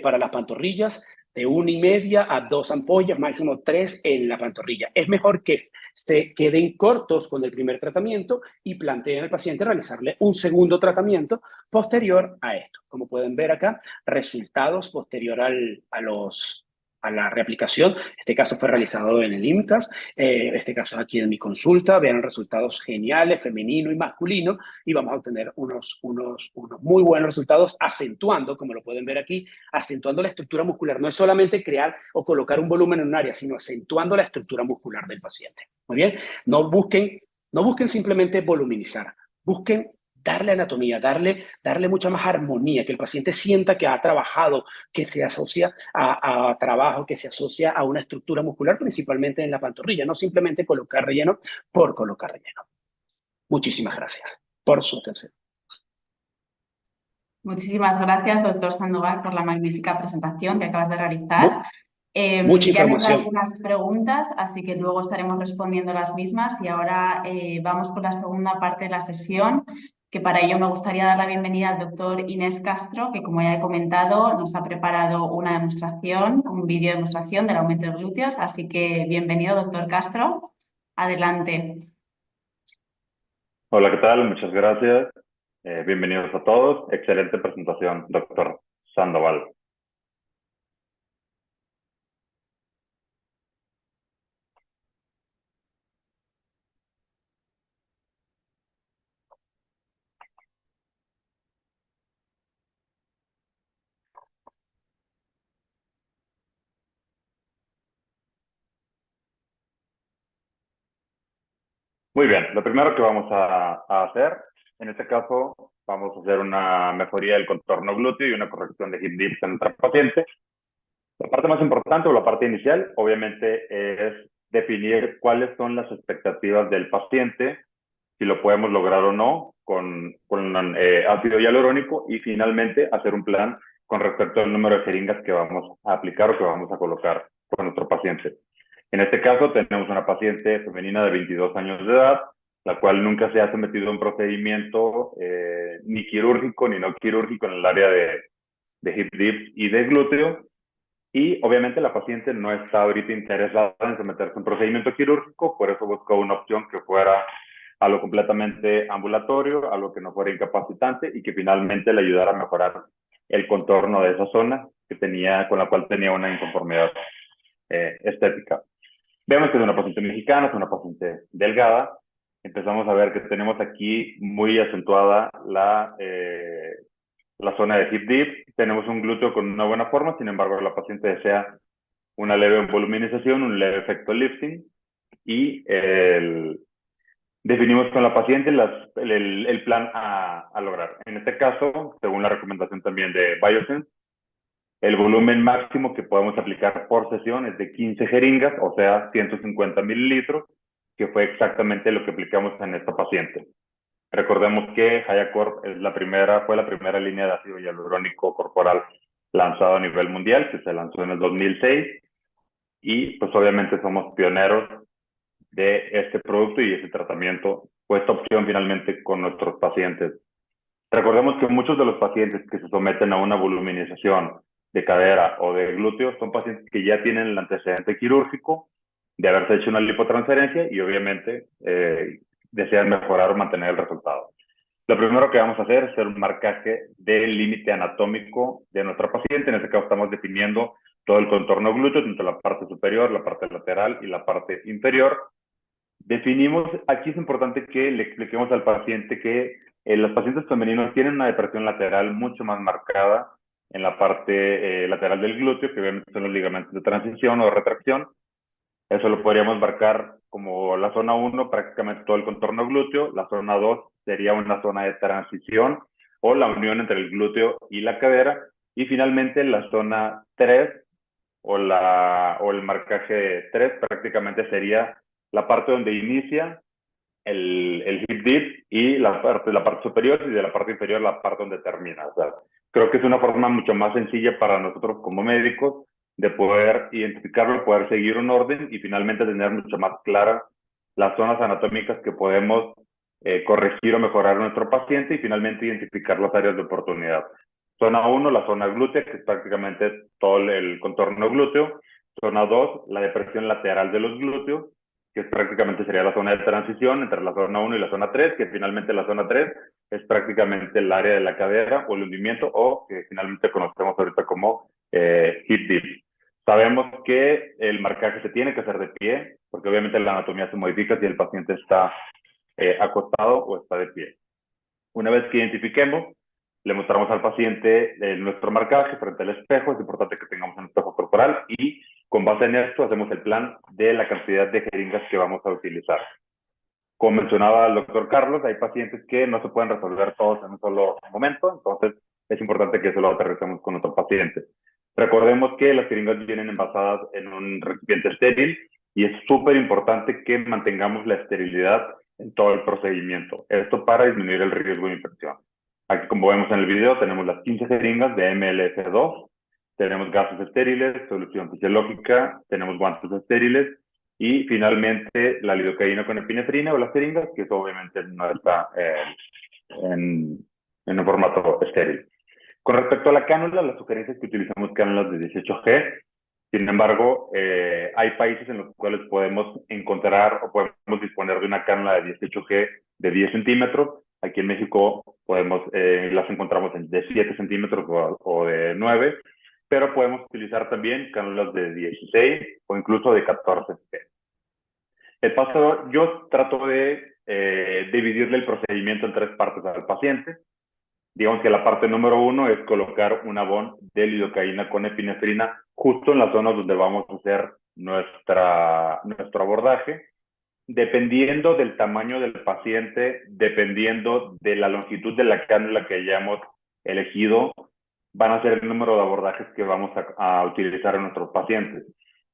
para las pantorrillas, de 1,5 a 2 ampollas, máximo 3 en la pantorrilla. Es mejor que se queden cortos con el primer tratamiento y planteen al paciente realizarle un segundo tratamiento posterior a esto. Como pueden ver acá, resultados posterior a la reaplicación. Este caso fue realizado en el IMCAS. Este caso es aquí en mi consulta. Vean resultados geniales, femenino y masculino, y vamos a obtener unos muy buenos resultados acentuando, como lo pueden ver aquí, acentuando la estructura muscular. No es solamente crear o colocar un volumen en un área, sino acentuando la estructura muscular del paciente. Muy bien, no busquen simplemente voluminizar, busquen darle anatomía, darle mucha más armonía, que el paciente sienta que ha trabajado, que se asocia a trabajo, que se asocia a una estructura muscular, principalmente en la pantorrilla, no simplemente colocar relleno por colocar relleno. Muchísimas gracias por su atención. Muchísimas gracias, doctor Sandoval, por la magnífica presentación que acabas de realizar. Mu- Mucha Ya han entrado información. algunas preguntas, así que luego estaremos respondiendo las mismas y ahora vamos con la segunda parte de la sesión, que para ello me gustaría dar la bienvenida al doctor Inés Castro, que como ya he comentado nos ha preparado una demostración, un vídeo de demostración del aumento de glúteos, así que bienvenido, doctor Castro. Adelante. Hola, ¿qué tal? Muchas gracias. Bienvenidos a todos. Excelente presentación, doctor Sandoval. Muy bien, lo primero que vamos a hacer, en este caso, vamos a hacer una mejoría del contorno glúteo y una corrección de hip dips en nuestra paciente. La parte más importante o la parte inicial, obviamente, es definir cuáles son las expectativas del paciente, si lo podemos lograr o no con ácido hialurónico y finalmente hacer un plan con respecto al número de jeringas que vamos a aplicar o que vamos a colocar con nuestro paciente. En este caso tenemos una paciente femenina de 22 años de edad, la cual nunca se ha sometido a un procedimiento ni quirúrgico ni no quirúrgico en el área de hip dips y de glúteo. Y obviamente la paciente no está ahorita interesada en someterse a un procedimiento quirúrgico, por eso buscó una opción que fuera algo completamente ambulatorio, algo que no fuera incapacitante y que finalmente le ayudara a mejorar el contorno de esa zona que tenía, con la cual tenía una inconformidad estética. Vemos que es una paciente mexicana, es una paciente delgada. Empezamos a ver que tenemos aquí muy acentuada la zona de hip dip. Tenemos un glúteo con una buena forma, sin embargo, la paciente desea una leve voluminización, un leve efecto lifting y definimos con la paciente el plan a lograr. En este caso, según la recomendación también de Biosense, el volumen máximo que podemos aplicar por sesión es de 15 jeringas, o sea, 150 mililitros, que fue exactamente lo que aplicamos en esta paciente. Recordemos que Hayacorp fue la primera línea de ácido hialurónico corporal lanzado a nivel mundial, que se lanzó en el 2006, y pues obviamente somos pioneros de este producto y este tratamiento, o esta opción finalmente con nuestros pacientes. Recordemos que muchos de los pacientes que se someten a una voluminización de cadera o de glúteos son pacientes que ya tienen el antecedente quirúrgico de haberse hecho una lipotransferencia y obviamente desean mejorar o mantener el resultado. Lo primero que vamos a hacer es hacer un marcaje del límite anatómico de nuestra paciente. En este caso estamos definiendo todo el contorno glúteo, tanto la parte superior, la parte lateral y la parte inferior. Definimos, aquí es importante que le expliquemos al paciente que los pacientes femeninos tienen una depresión lateral mucho más marcada en la parte lateral del glúteo, que obviamente son los ligamentos de transición o de retracción. Eso lo podríamos marcar como la zona 1, prácticamente todo el contorno glúteo. La zona 2 sería una zona de transición o la unión entre el glúteo y la cadera. Y finalmente la zona 3 o el marcaje 3 prácticamente sería la parte donde inicia el hip dip y la parte superior y de la parte inferior la parte donde termina. O sea, creo que es una forma mucho más sencilla para nosotros como médicos de poder identificarlo, poder seguir un orden y finalmente tener mucho más claras las zonas anatómicas que podemos corregir o mejorar a nuestro paciente y finalmente identificar las áreas de oportunidad. Zona 1, la zona glútea, que es prácticamente todo el contorno glúteo. Zona 2, la depresión lateral de los glúteos, que prácticamente sería la zona de transición entre la zona 1 y la zona 3, que finalmente la zona 3 es prácticamente el área de la cadera o el hundimiento, o que finalmente conocemos ahorita como hip dip. Sabemos que el marcaje se tiene que hacer de pie, porque obviamente la anatomía se modifica si el paciente está acostado o está de pie. Una vez que identifiquemos, le mostramos al paciente nuestro marcaje frente al espejo. Es importante que tengamos un espejo corporal y con base en esto hacemos el plan de la cantidad de jeringas que vamos a utilizar. Como mencionaba el doctor Carlos, hay pacientes que no se pueden resolver todos en un solo momento, entonces es importante que eso lo aterricemos con nuestros pacientes. Recordemos que las jeringas vienen envasadas en un recipiente estéril y es súper importante que mantengamos la esterilidad en todo el procedimiento. Esto para disminuir el riesgo de infección. Aquí, como vemos en el video, tenemos las 15 jeringas de MLF2, tenemos gases estériles, solución fisiológica, tenemos guantes estériles y finalmente la lidocaína con epinefrina o las jeringas, que eso obviamente no está en un formato estéril. Con respecto a la cánula, la sugerencia es que utilicemos cánulas de 18G. Sin embargo, hay países en los cuales podemos encontrar o podemos disponer de una cánula de 18G de 10 centímetros. Aquí en México las encontramos de 7 centímetros o de 9, pero podemos utilizar también cánulas de 16 o incluso de 14G. El paso, yo trato de dividirle el procedimiento en 3 partes al paciente. Digamos que la parte número 1 es colocar un abón de lidocaína con epinefrina justo en las zonas donde vamos a hacer nuestro abordaje. Dependiendo del tamaño del paciente, dependiendo de la longitud de la cánula que hayamos elegido, van a ser el número de abordajes que vamos a utilizar en nuestros pacientes.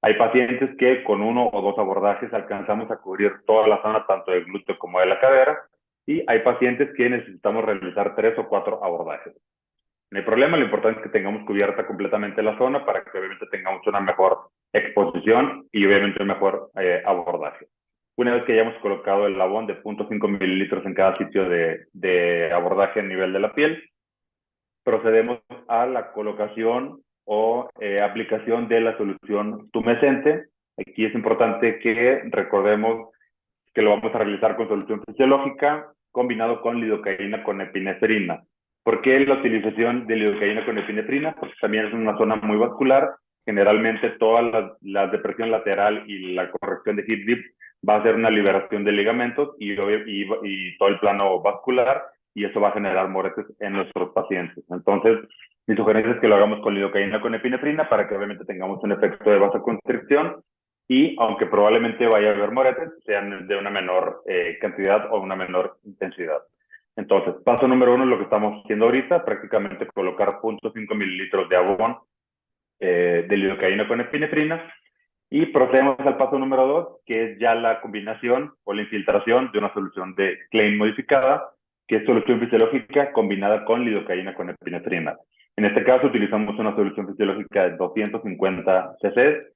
Hay pacientes que con 1 o 2 abordajes alcanzamos a cubrir toda la zona, tanto del glúteo como de la cadera, y hay pacientes que necesitamos realizar 3 o 4 abordajes. No hay problema, lo importante es que tengamos cubierta completamente la zona para que obviamente tengamos una mejor exposición y obviamente un mejor abordaje. Una vez que hayamos colocado el abón de 0.5 mililitros en cada sitio de abordaje a nivel de la piel, procedemos a la colocación o aplicación de la solución tumescente. Aquí es importante que recordemos que lo vamos a realizar con solución fisiológica combinado con lidocaína con epinefrina. ¿Por qué la utilización de lidocaína con epinefrina? Porque también es una zona muy vascular. Generalmente toda la depresión lateral y la corrección de hip dip va a ser una liberación de ligamentos y todo el plano vascular, y eso va a generar moretes en nuestros pacientes. Entonces, mi sugerencia es que lo hagamos con lidocaína con epinefrina para que obviamente tengamos un efecto de vasoconstricción y, aunque probablemente vaya a haber moretes, sean de una menor cantidad o una menor intensidad. Entonces, paso número 1, lo que estamos haciendo ahorita, prácticamente colocar 0.5 mililitros de abón de lidocaína con epinefrina, y procedemos al paso número 2, que es ya la combinación o la infiltración de una solución de Klein modificada, que es solución fisiológica combinada con lidocaína con epinefrina. En este caso utilizamos una solución fisiológica de 250 cc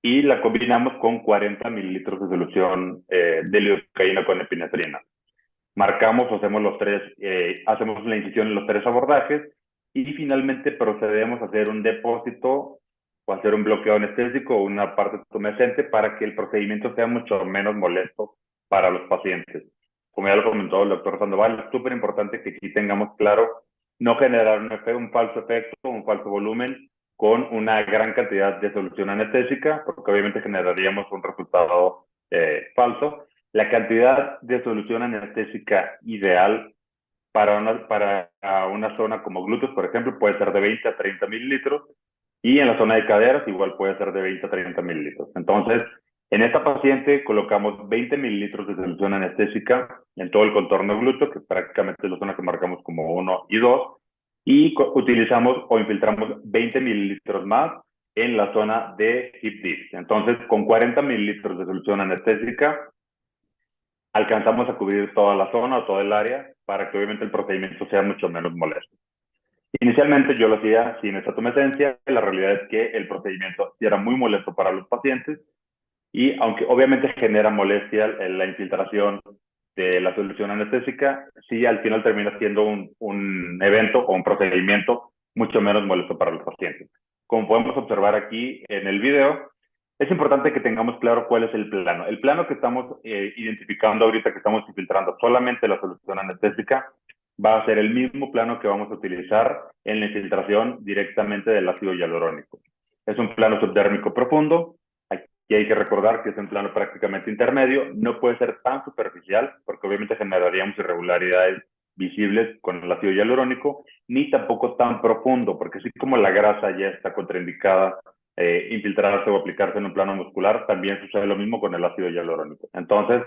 y la combinamos con 40 mililitros de solución de lidocaína con epinefrina. Marcamos, hacemos la incisión en los 3 abordajes y finalmente procedemos a hacer un depósito o hacer un bloqueo anestésico o una parte tumescente para que el procedimiento sea mucho menos molesto para los pacientes. Como ya lo comentó el doctor Sandoval, es súper importante que aquí tengamos claro no generar un falso efecto, un falso volumen con una gran cantidad de solución anestésica, porque obviamente generaríamos un resultado falso. La cantidad de solución anestésica ideal para una zona como glúteos, por ejemplo, puede ser de 20 a 30 mililitros, y en la zona de caderas igual puede ser de 20 a 30 mililitros. Entonces, en esta paciente colocamos 20 mililitros de solución anestésica en todo el contorno glúteo, que prácticamente es la zona que marcamos como 1 y 2, y utilizamos o infiltramos 20 mililitros más en la zona de hip dip. Entonces, con 40 mililitros de solución anestésica, alcanzamos a cubrir toda la zona o toda el área para que obviamente el procedimiento sea mucho menos molesto. Inicialmente yo lo hacía sin esta tumescencia. La realidad es que el procedimiento sí era muy molesto para los pacientes, y aunque obviamente genera molestia la infiltración de la solución anestésica, sí al final termina siendo un evento o un procedimiento mucho menos molesto para los pacientes. Como podemos observar aquí en el video, es importante que tengamos claro cuál es el plano. El plano que estamos identificando ahorita, que estamos infiltrando solamente la solución anestésica, va a ser el mismo plano que vamos a utilizar en la infiltración directamente del ácido hialurónico. Es un plano subdérmico profundo. Aquí hay que recordar que es un plano prácticamente intermedio. No puede ser tan superficial, porque obviamente generaríamos irregularidades visibles con el ácido hialurónico, ni tampoco tan profundo, porque así como la grasa ya está contraindicada infiltrarse o aplicarse en un plano muscular, también sucede lo mismo con el ácido hialurónico. Entonces,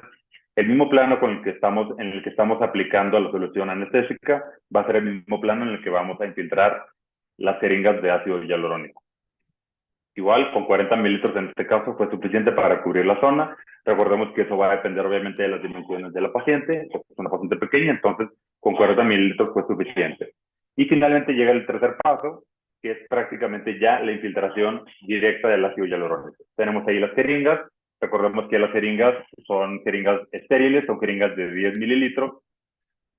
el mismo plano en el que estamos aplicando la solución anestésica va a ser el mismo plano en el que vamos a infiltrar las jeringas de ácido hialurónico. Igual, con 40 mililitros en este caso fue suficiente para cubrir la zona. Recordemos que eso va a depender obviamente de las dimensiones de la paciente. Es una paciente pequeña, entonces con 40 mililitros fue suficiente. Y finalmente llega el tercer paso, que es prácticamente ya la infiltración directa del ácido hialurónico. Tenemos ahí las jeringas. Recordemos que las jeringas son jeringas estériles, son jeringas de 10 mililitros,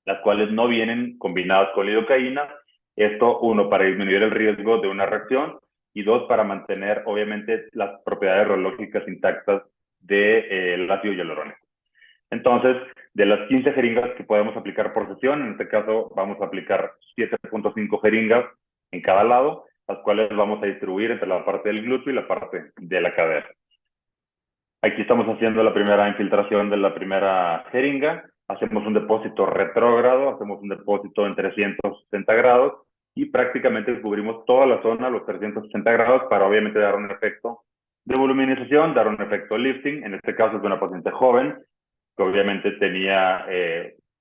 las cuales no vienen combinadas con lidocaína. Esto, uno, para disminuir el riesgo de una reacción, y dos, para mantener, obviamente, las propiedades reológicas intactas del ácido hialurónico. Entonces, de las 15 jeringas que podemos aplicar por sesión, en este caso vamos a aplicar 7.5 jeringas en cada lado, las cuales vamos a distribuir entre la parte del glúteo y la parte de la cadera. Aquí estamos haciendo la primera infiltración de la primera jeringa. Hacemos un depósito retrógrado, hacemos un depósito en 360 grados y prácticamente cubrimos toda la zona, los 360 grados, para obviamente dar un efecto de voluminización, dar un efecto lifting. En este caso es de una paciente joven que obviamente tenía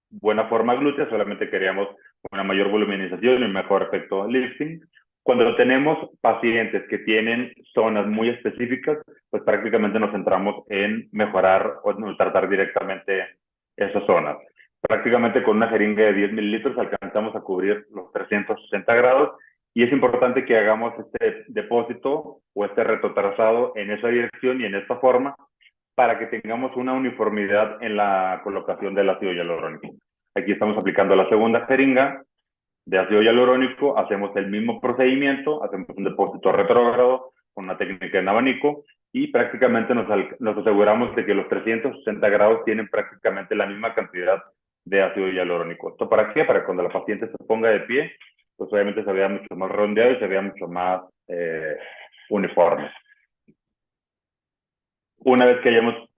buena forma glútea, solamente queríamos una mayor voluminización y un mejor efecto lifting. Cuando tenemos pacientes que tienen zonas muy específicas, pues prácticamente nos centramos en mejorar o en tratar directamente esas zonas. Prácticamente con una jeringa de 10 mililitros alcanzamos a cubrir los 360 grados, y es importante que hagamos este depósito o este retrotrazado en esa dirección y en esta forma para que tengamos una uniformidad en la colocación del ácido hialurónico. Aquí estamos aplicando la segunda jeringa de ácido hialurónico, hacemos el mismo procedimiento, hacemos un depósito retrógrado con una técnica en abanico y prácticamente nos aseguramos de que los 360 grados tienen prácticamente la misma cantidad de ácido hialurónico. ¿Esto para qué? Para que cuando la paciente se ponga de pie, pues obviamente se vea mucho más redondeado y se vea mucho más uniforme. Una vez que hayamos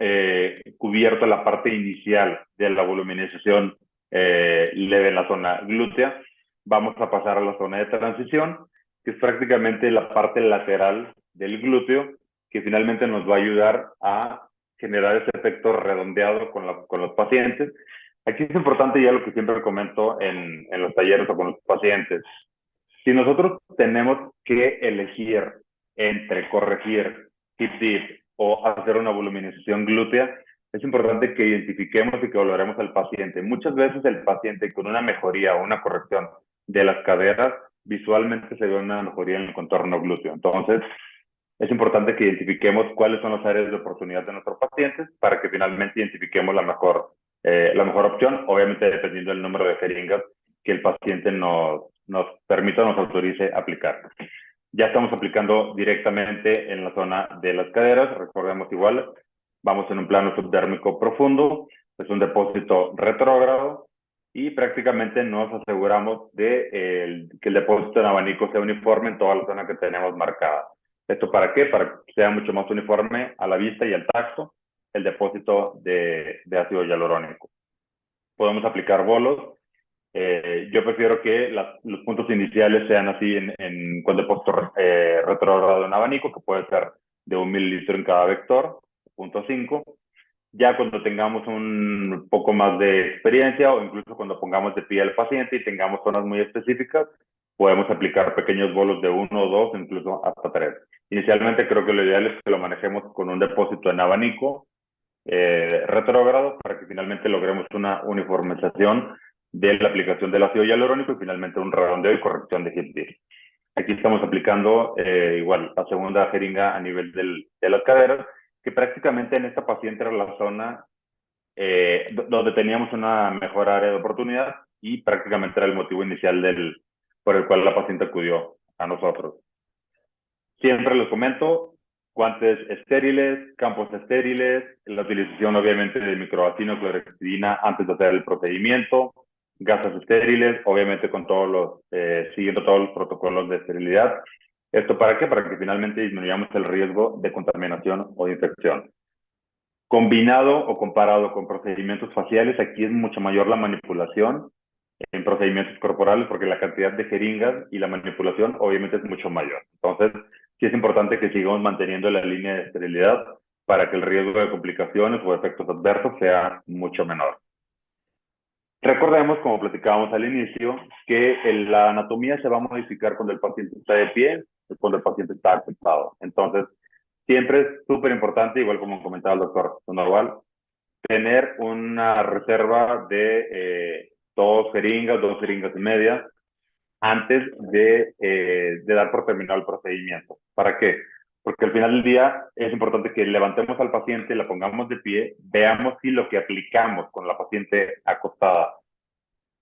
cubierto la parte inicial de la voluminización leve en la zona glútea, vamos a pasar a la zona de transición, que es prácticamente la parte lateral del glúteo, que finalmente nos va a ayudar a generar ese efecto redondeado con los pacientes. Aquí es importante ya lo que siempre comento en los talleres o con los pacientes. Si nosotros tenemos que elegir entre corregir hip dip o hacer una voluminización glútea, es importante que identifiquemos y que valoremos al paciente. Muchas veces el paciente con una mejoría o una corrección de las caderas, visualmente se ve una mejoría en el contorno glúteo. Entonces, es importante que identifiquemos cuáles son las áreas de oportunidad de nuestros pacientes para que finalmente identifiquemos la mejor opción, obviamente dependiendo del número de jeringas que el paciente nos permita, nos autorice aplicar. Ya estamos aplicando directamente en la zona de las caderas. Recordemos igual, vamos en un plano subdérmico profundo, es un depósito retrógrado y prácticamente nos aseguramos de que el depósito en abanico sea uniforme en toda la zona que tenemos marcada. ¿Esto para qué? Para que sea mucho más uniforme a la vista y al tacto el depósito de ácido hialurónico. Podemos aplicar bolos. Yo prefiero que los puntos iniciales sean así con depósito retrógrado en abanico, que puede ser de 1 mililitro en cada vector, 0.5. Ya cuando tengamos un poco más de experiencia o incluso cuando pongamos de pie al paciente y tengamos zonas muy específicas, podemos aplicar pequeños bolos de 1 o 2, incluso hasta 3. Inicialmente creo que lo ideal es que lo manejemos con un depósito en abanico retrógrado para que finalmente logremos una uniformización de la aplicación del ácido hialurónico y finalmente un redondeo y corrección de hip dip. Aquí estamos aplicando igual la segunda jeringa a nivel de las caderas, que prácticamente en esta paciente era la zona donde teníamos una mejor área de oportunidad y prácticamente era el motivo inicial por el cual la paciente acudió a nosotros. Siempre les comento, guantes estériles, campos estériles, la utilización obviamente de microvacino, clorhexidina antes de hacer el procedimiento, gasas estériles, obviamente siguiendo todos los protocolos de esterilidad. ¿Esto para qué? Para que finalmente disminuyamos el riesgo de contaminación o de infección. Combinado o comparado con procedimientos faciales, aquí es mucho mayor la manipulación en procedimientos corporales porque la cantidad de jeringas y la manipulación obviamente es mucho mayor. Entonces, sí es importante que sigamos manteniendo la línea de esterilidad para que el riesgo de complicaciones o efectos adversos sea mucho menor. Recordemos, como platicábamos al inicio, que la anatomía se va a modificar cuando el paciente está de pie y cuando el paciente está acostado. Entonces, siempre es súper importante, igual como comentaba el doctor Sandoval, tener una reserva de 2 jeringas, 2,5 jeringas antes de dar por terminado el procedimiento. ¿Para qué? Porque al final del día es importante que levantemos al paciente, la pongamos de pie, veamos si lo que aplicamos con la paciente acostada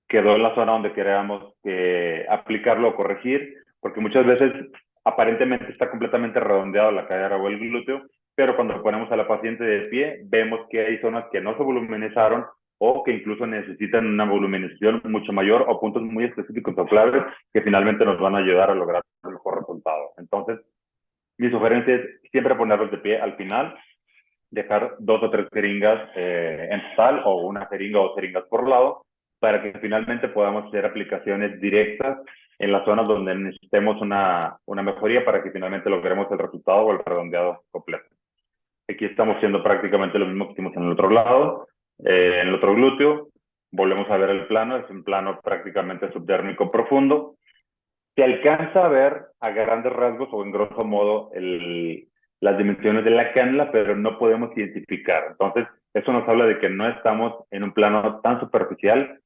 quedó en la zona donde queríamos aplicarlo o corregir, porque muchas veces aparentemente está completamente redondeado la cadera o el glúteo, pero cuando ponemos a la paciente de pie, vemos que hay zonas que no se voluminizaron o que incluso necesitan una voluminización mucho mayor o puntos muy específicos o claves que finalmente nos van a ayudar a lograr el mejor resultado. Entonces, mi sugerencia es siempre ponerlos de pie al final, dejar 2 o 3 jeringas en total o una jeringa o 2 jeringas por lado para que finalmente podamos hacer aplicaciones directas en las zonas donde necesitemos una mejoría para que finalmente logremos el resultado o el redondeado completo. Aquí estamos haciendo prácticamente lo mismo que hicimos en el otro lado, en el otro glúteo. Volvemos a ver el plano, es un plano prácticamente subdérmico profundo. Se alcanza a ver a grandes rasgos o en grosso modo las dimensiones de la cánula, pero no podemos identificar. Entonces, eso nos habla de que no estamos en un plano tan superficial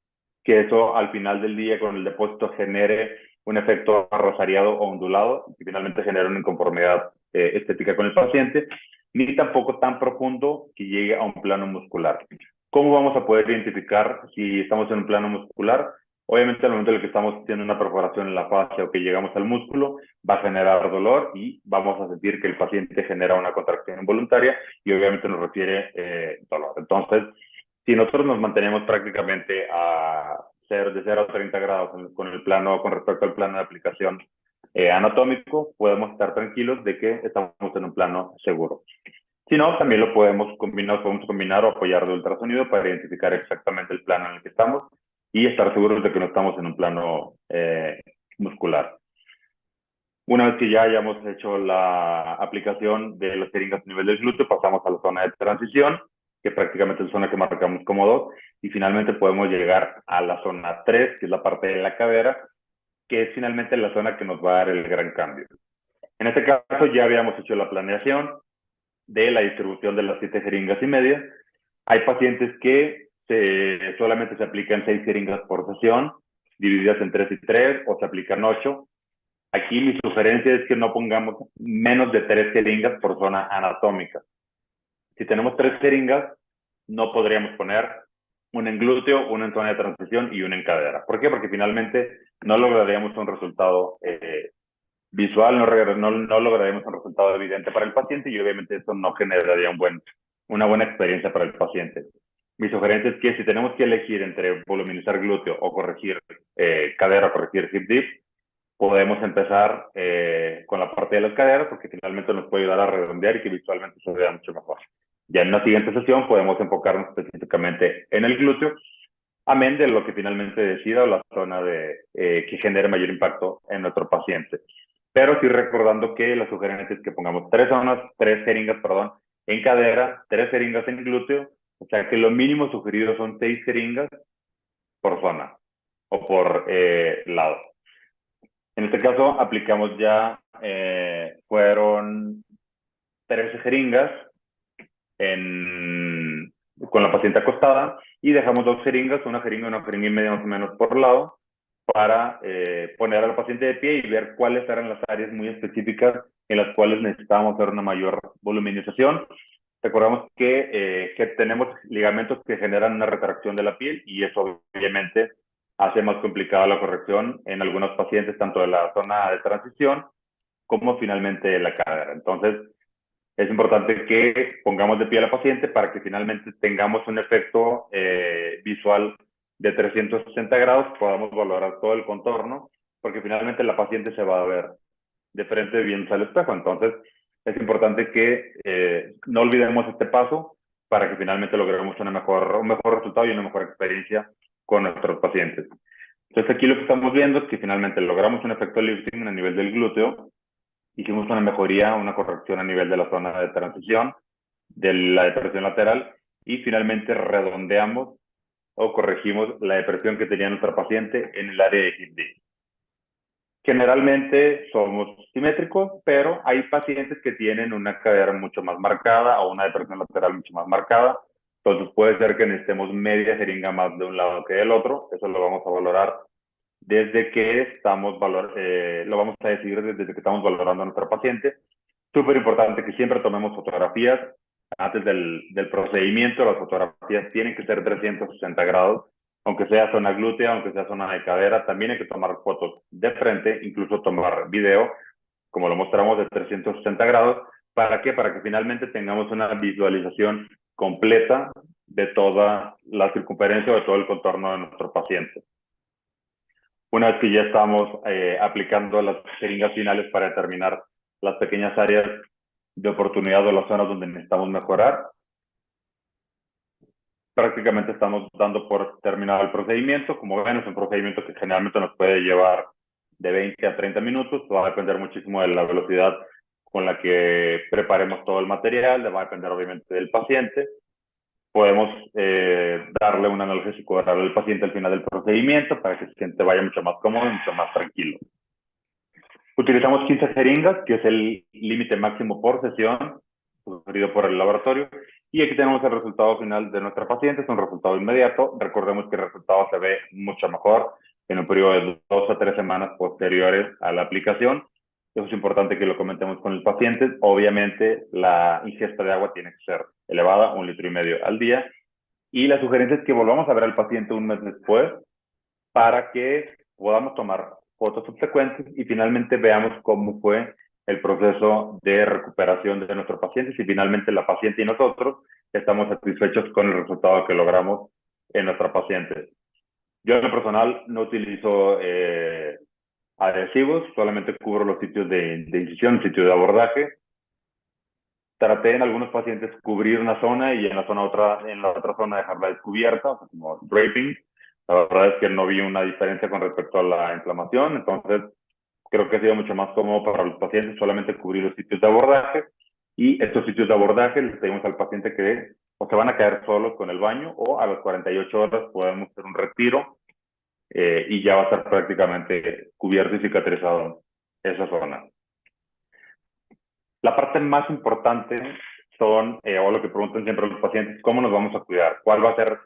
que eso al final del día con el depósito genere un efecto arrozariado o ondulado y finalmente genere una inconformidad estética con el paciente, ni tampoco tan profundo que llegue a un plano muscular. ¿Cómo vamos a poder identificar si estamos en un plano muscular? Obviamente al momento en el que estamos haciendo una perforación en la fascia o que llegamos al músculo, va a generar dolor y vamos a sentir que el paciente genera una contracción involuntaria y obviamente nos refiere dolor. Entonces, si nosotros nos mantenemos prácticamente de 0 a 30 grados con respecto al plano de aplicación anatómico, podemos estar tranquilos de que estamos en un plano seguro. Si no, también lo podemos combinar o apoyar de ultrasonido para identificar exactamente el plano en el que estamos y estar seguros de que no estamos en un plano muscular. Una vez que ya hayamos hecho la aplicación de las jeringas a nivel del glúteo, pasamos a la zona de transición, que prácticamente es la zona que marcamos como 2, y finalmente podemos llegar a la zona 3, que es la parte de la cadera, que es finalmente la zona que nos va a dar el gran cambio. En este caso ya habíamos hecho la planeación de la distribución de las 7,5 jeringas. Hay pacientes que solamente se aplican 6 jeringas por sesión, divididas en 3 y 3, o se aplican 8. Aquí mi sugerencia es que no pongamos menos de 3 jeringas por zona anatómica. Si tenemos 3 jeringas, no podríamos poner una en glúteo, una en zona de transición y una en cadera. ¿Por qué? Porque finalmente no lograríamos un resultado visual, no lograríamos un resultado evidente para el paciente y obviamente eso no generaría una buena experiencia para el paciente. Mi sugerencia es que si tenemos que elegir entre voluminizar glúteo o corregir cadera o corregir hip dip, podemos empezar con la parte de las caderas porque finalmente nos puede ayudar a redondear y que visualmente se vea mucho mejor. Ya en una siguiente sesión podemos enfocarnos específicamente en el glúteo, amén de lo que finalmente decida o la zona que genere mayor impacto en nuestro paciente. Pero sí recordando que la sugerencia es que pongamos 3 jeringas en cadera, 3 jeringas en glúteo, o sea que lo mínimo sugerido son 6 jeringas por zona o por lado. En este caso aplicamos ya, fueron 13 jeringas con la paciente acostada y dejamos 2 jeringas, una jeringa y media más o menos por lado, para poner al paciente de pie y ver cuáles eran las áreas muy específicas en las cuales necesitábamos hacer una mayor voluminización. Recordamos que tenemos ligamentos que generan una retracción de la piel y eso obviamente hace más complicada la corrección en algunos pacientes, tanto de la zona de transición como finalmente de la cadera. Entonces, es importante que pongamos de pie a la paciente para que finalmente tengamos un efecto visual de 360 grados, podamos valorar todo el contorno, porque finalmente la paciente se va a ver de frente viendo al espejo. Entonces, es importante que no olvidemos este paso para que finalmente logremos un mejor resultado y una mejor experiencia con nuestros pacientes. Entonces, aquí lo que estamos viendo es que finalmente logramos un efecto lifting a nivel del glúteo, hicimos una mejoría, una corrección a nivel de la zona de transición, de la depresión lateral, y finalmente redondeamos o corregimos la depresión que tenía nuestra paciente en el área de hip dip. Generalmente somos simétricos, pero hay pacientes que tienen una cadera mucho más marcada o una depresión lateral mucho más marcada. Entonces puede ser que necesitemos media jeringa más de un lado que del otro. Eso lo vamos a valorar desde que estamos lo vamos a decidir desde que estamos valorando a nuestra paciente. Súper importante que siempre tomemos fotografías antes del procedimiento. Las fotografías tienen que ser 360 grados, aunque sea zona glútea, aunque sea zona de cadera. También hay que tomar fotos de frente, incluso tomar video, como lo mostramos, de 360 grados. ¿Para qué? Para que finalmente tengamos una visualización completa de toda la circunferencia o de todo el contorno de nuestro paciente. Una vez que ya estamos aplicando las jeringas finales para determinar las pequeñas áreas de oportunidad o las zonas donde necesitamos mejorar, prácticamente estamos dando por terminado el procedimiento. Como ven, es un procedimiento que generalmente nos puede llevar de 20 a 30 minutos. Va a depender muchísimo de la velocidad con la que preparemos todo el material, va a depender obviamente del paciente. Podemos darle un analgésico oral al paciente al final del procedimiento para que el paciente vaya mucho más cómodo y mucho más tranquilo. Utilizamos 15 jeringas, que es el límite máximo por sesión, sugerido por el laboratorio. Y aquí tenemos el resultado final de nuestra paciente. Es un resultado inmediato. Recordemos que el resultado se ve mucho mejor en un periodo de 2 a 3 semanas posteriores a la aplicación. Eso es importante que lo comentemos con el paciente. Obviamente, la ingesta de agua tiene que ser elevada, 1,5 litros al día. Y la sugerencia es que volvamos a ver al paciente un mes después para que podamos tomar fotos subsecuentes y finalmente veamos cómo fue el proceso de recuperación de nuestro paciente, si finalmente la paciente y nosotros estamos satisfechos con el resultado que logramos en nuestra paciente. Yo en lo personal no utilizo adhesivos, solamente cubro los sitios de incisión, sitios de abordaje. Traté en algunos pacientes cubrir una zona y en la otra zona dejarla descubierta, o sea, como draping. La verdad es que no vi una diferencia con respecto a la inflamación, entonces creo que ha sido mucho más cómodo para los pacientes solamente cubrir los sitios de abordaje, y estos sitios de abordaje les pedimos al paciente que o se van a caer solos con el baño o a las 48 horas podemos hacer un retiro y ya va a estar prácticamente cubierto y cicatrizado esa zona. La parte más importante son, o lo que preguntan siempre los pacientes, ¿cómo nos vamos a cuidar? ¿Cuál va a ser,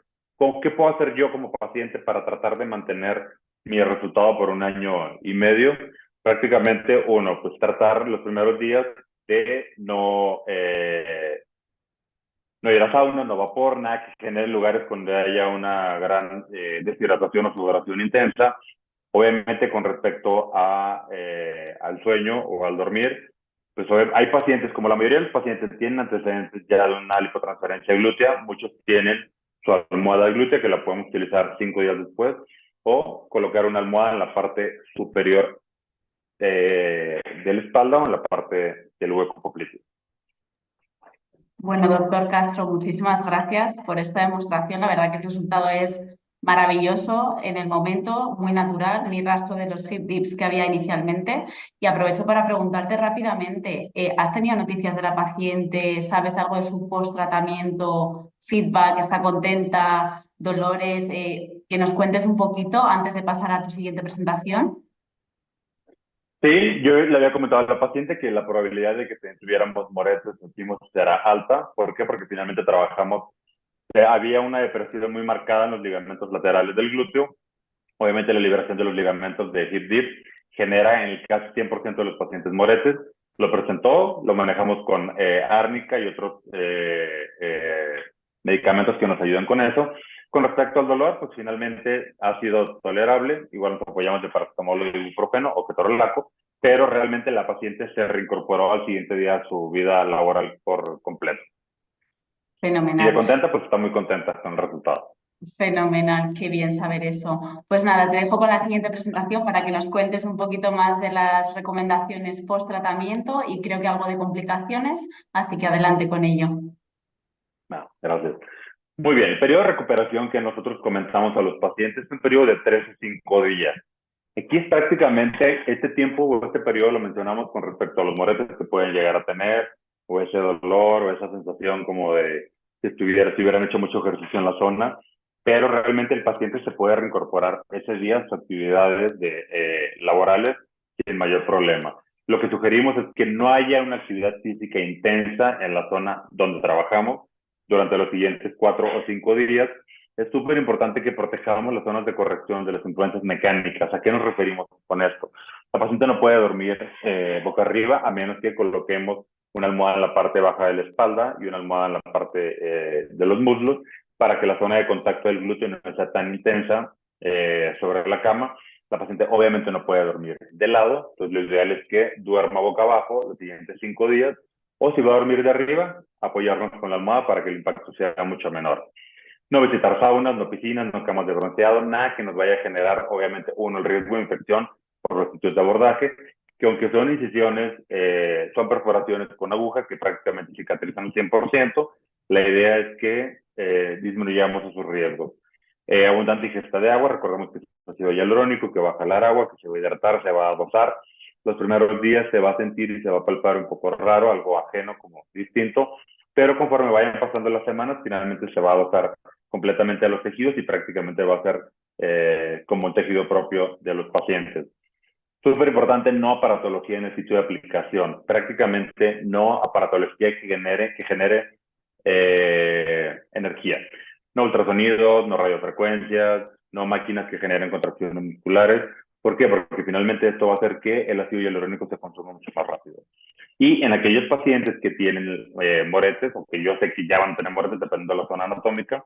qué puedo hacer yo como paciente para tratar de mantener mi resultado por 1 año y medio? Prácticamente, uno, pues tratar los primeros días de no ir a sauna, no vapor, nada que genere lugares donde haya una gran deshidratación o sudoración intensa. Obviamente, con respecto al sueño o al dormir, pues hay pacientes, como la mayoría de los pacientes tienen antecedentes ya de una lipotransferencia glútea, muchos tienen su almohada glútea que la podemos utilizar 5 días después, o colocar una almohada en la parte superior de la espalda o en la parte del hueco popliteo. Bueno, doctor Castro, muchísimas gracias por esta demostración. La verdad que el resultado es maravilloso en el momento, muy natural, ni rastro de los hip dips que había inicialmente. Y aprovecho para preguntarte rápidamente, ¿has tenido noticias de la paciente? ¿Sabes algo de su post-tratamiento? ¿Feedback? ¿Está contenta? ¿Dolores? Que nos cuentes un poquito antes de pasar a tu siguiente presentación. Sí, yo le había comentado a la paciente que la probabilidad de que tuviéramos moretes sentimos será alta. ¿Por qué? Porque finalmente trabajamos, había una depresión muy marcada en los ligamentos laterales del glúteo. Obviamente la liberación de los ligamentos de hip dip genera en el casi 100% de los pacientes moretes. Lo presentó, lo manejamos con árnica y otros medicamentos que nos ayudan con eso. Con respecto al dolor, pues finalmente ha sido tolerable. Igual nos apoyamos de paracetamol y ibuprofeno o ketorolaco, pero realmente la paciente se reincorporó al siguiente día a su vida laboral por completo. Fenomenal. Y de contenta, pues está muy contenta con el resultado. Fenomenal, qué bien saber eso. Pues nada, te dejo con la siguiente presentación para que nos cuentes un poquito más de las recomendaciones post-tratamiento y creo que algo de complicaciones, así que adelante con ello. No, gracias. Muy bien, el periodo de recuperación que nosotros comenzamos a los pacientes es un periodo de 3 a 5 días. Aquí es prácticamente este tiempo o este periodo lo mencionamos con respecto a los moretes que pueden llegar a tener, o ese dolor o esa sensación como de si hubieran hecho mucho ejercicio en la zona, pero realmente el paciente se puede reincorporar ese día a sus actividades laborales sin mayor problema. Lo que sugerimos es que no haya una actividad física intensa en la zona donde trabajamos, durante los siguientes 4 o 5 días. Es súper importante que protejamos las zonas de corrección de las influencias mecánicas. ¿A qué nos referimos con esto? La paciente no puede dormir boca arriba a menos que coloquemos una almohada en la parte baja de la espalda y una almohada en la parte de los muslos para que la zona de contacto del glúteo no sea tan intensa sobre la cama. La paciente obviamente no puede dormir de lado, entonces lo ideal es que duerma boca abajo los siguientes 5 días, o si va a dormir de arriba, apoyarnos con la almohada para que el impacto sea mucho menor. No visitar saunas, no piscinas, no camas de bronceado, nada que nos vaya a generar, obviamente, el riesgo de infección por los sitios de abordaje, que aunque son incisiones, son perforaciones con aguja que prácticamente cicatrizan al 100%, la idea es que disminuyamos esos riesgos. Abundante ingesta de agua, recordemos que es ácido hialurónico, que va a jalar agua, que se va a hidratar, se va a dosar. Los primeros días se va a sentir y se va a palpar un poco raro, algo ajeno, como distinto, pero conforme vayan pasando las semanas, finalmente se va a adoptar completamente a los tejidos y prácticamente va a ser como un tejido propio de los pacientes. Súper importante, no aparatología en el sitio de aplicación, prácticamente no aparatología que genere energía. No ultrasonidos, no radiofrecuencias, no máquinas que generen contracciones musculares. ¿Por qué? Porque finalmente esto va a hacer que el ácido hialurónico se consuma mucho más rápido. Y en aquellos pacientes que tienen moretes, o que yo sé que ya van a tener moretes dependiendo de la zona anatómica,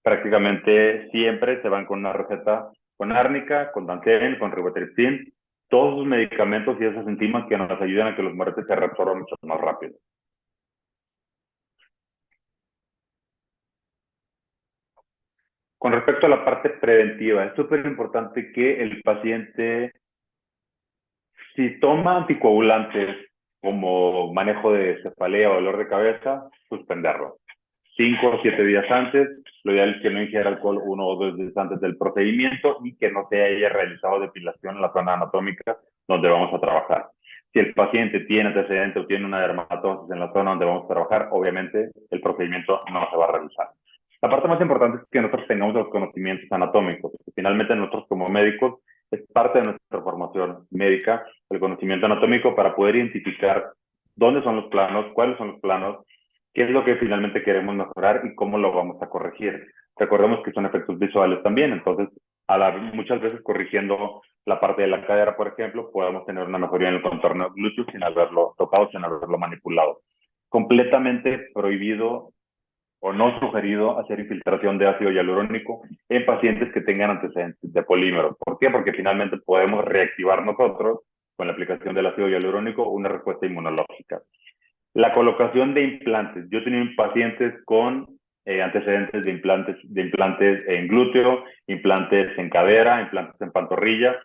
prácticamente siempre se van con una receta con árnica, con Danten, con ribotripsin, todos esos medicamentos y esas enzimas que nos ayudan a que los moretes se reabsorban mucho más rápido. Con respecto a la parte preventiva, es súper importante que el paciente, si toma anticoagulantes como manejo de cefalea o dolor de cabeza, suspenderlo. 5 o 7 días antes, lo ideal es que no ingiera alcohol 1 o 2 días antes del procedimiento y que no se haya realizado depilación en la zona anatómica donde vamos a trabajar. Si el paciente tiene antecedentes o tiene una dermatosis en la zona donde vamos a trabajar, obviamente el procedimiento no se va a realizar. La parte más importante es que nosotros tengamos los conocimientos anatómicos. Finalmente, nosotros como médicos, es parte de nuestra formación médica, el conocimiento anatómico para poder identificar dónde son los planos, cuáles son los planos, qué es lo que finalmente queremos mejorar y cómo lo vamos a corregir. Recordemos que son efectos visuales también, entonces muchas veces corrigiendo la parte de la cadera, por ejemplo, podemos tener una mejoría en el contorno glúteo sin haberlo tocado, sin haberlo manipulado. Completamente prohibido o no sugerido hacer infiltración de ácido hialurónico en pacientes que tengan antecedentes de polímero. ¿Por qué? Porque finalmente podemos reactivar nosotros, con la aplicación del ácido hialurónico, una respuesta inmunológica. La colocación de implantes. Yo he tenido pacientes con antecedentes de implantes en glúteo, implantes en cadera, implantes en pantorrilla,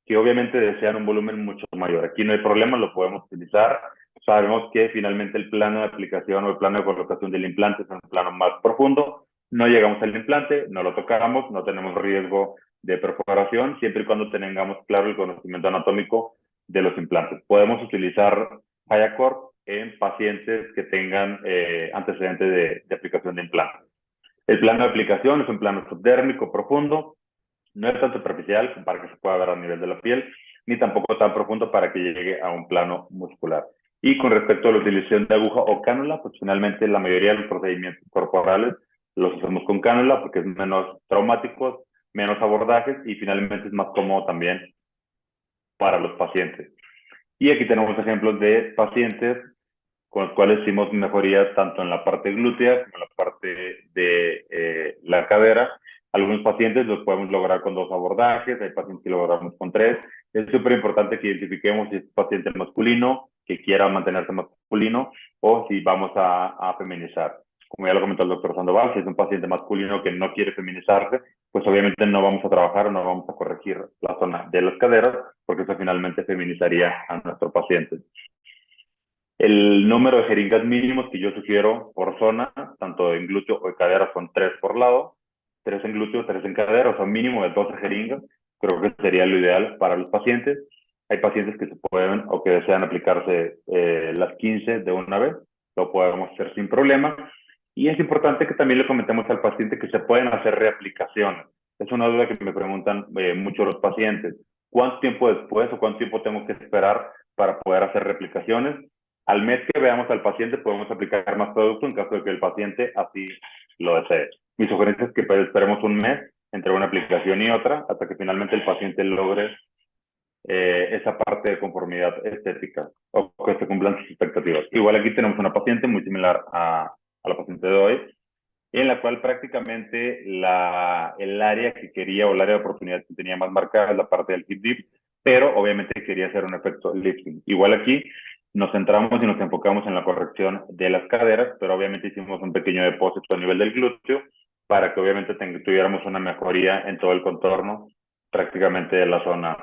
que obviamente desean un volumen mucho mayor. Aquí no hay problema, lo podemos utilizar. Sabemos que finalmente el plano de aplicación o el plano de colocación del implante es un plano más profundo. No llegamos al implante, no lo tocamos, no tenemos riesgo de perforación, siempre y cuando tengamos claro el conocimiento anatómico de los implantes. Podemos utilizar Hiacort en pacientes que tengan antecedentes de aplicación de implantes. El plano de aplicación es un plano subdérmico profundo, no es tan superficial para que se pueda ver a nivel de la piel, ni tampoco tan profundo para que llegue a un plano muscular. Y con respecto a la utilización de aguja o cánula, pues finalmente la mayoría de los procedimientos corporales los hacemos con cánula porque es menos traumáticos, menos abordajes y finalmente es más cómodo también para los pacientes. Y aquí tenemos ejemplos de pacientes con los cuales hicimos mejoría tanto en la parte glútea como en la parte de la cadera. Algunos pacientes los podemos lograr con 2 abordajes, hay pacientes que lo logramos con 3. Es súper importante que identifiquemos si es paciente masculino, que quiera mantenerse masculino, o si vamos a feminizar. Como ya lo comentó el doctor Sandoval, si es un paciente masculino que no quiere feminizarse, pues obviamente no vamos a trabajar o no vamos a corregir la zona de las caderas, porque eso finalmente feminizaría a nuestro paciente. El número de jeringas mínimos que yo sugiero por zona, tanto en glúteo o en cadera, son 3 por lado, 3 en glúteo, 3 en cadera, o sea, mínimo de 12 jeringas. Creo que sería lo ideal para los pacientes. Hay pacientes que se pueden o que desean aplicarse las 15 de una vez, lo podemos hacer sin problema. Y es importante que también le comentemos al paciente que se pueden hacer reaplicaciones. Es una duda que me preguntan mucho los pacientes. ¿Cuánto tiempo después o cuánto tiempo tengo que esperar para poder hacer reaplicaciones? Al mes que veamos al paciente podemos aplicar más producto en caso de que el paciente así lo desee. Mi sugerencia es que esperemos un mes entre una aplicación y otra hasta que finalmente el paciente logre esa parte de conformidad estética o que se cumplan sus expectativas. Igual aquí tenemos una paciente muy similar a la paciente de hoy, en la cual prácticamente el área que quería o el área de oportunidad que tenía más marcada es la parte del hip dip, pero obviamente quería hacer un efecto lifting. Igual aquí nos centramos y nos enfocamos en la corrección de las caderas, pero obviamente hicimos un pequeño depósito a nivel del glúteo para que obviamente tuviéramos una mejoría en todo el contorno prácticamente de la zona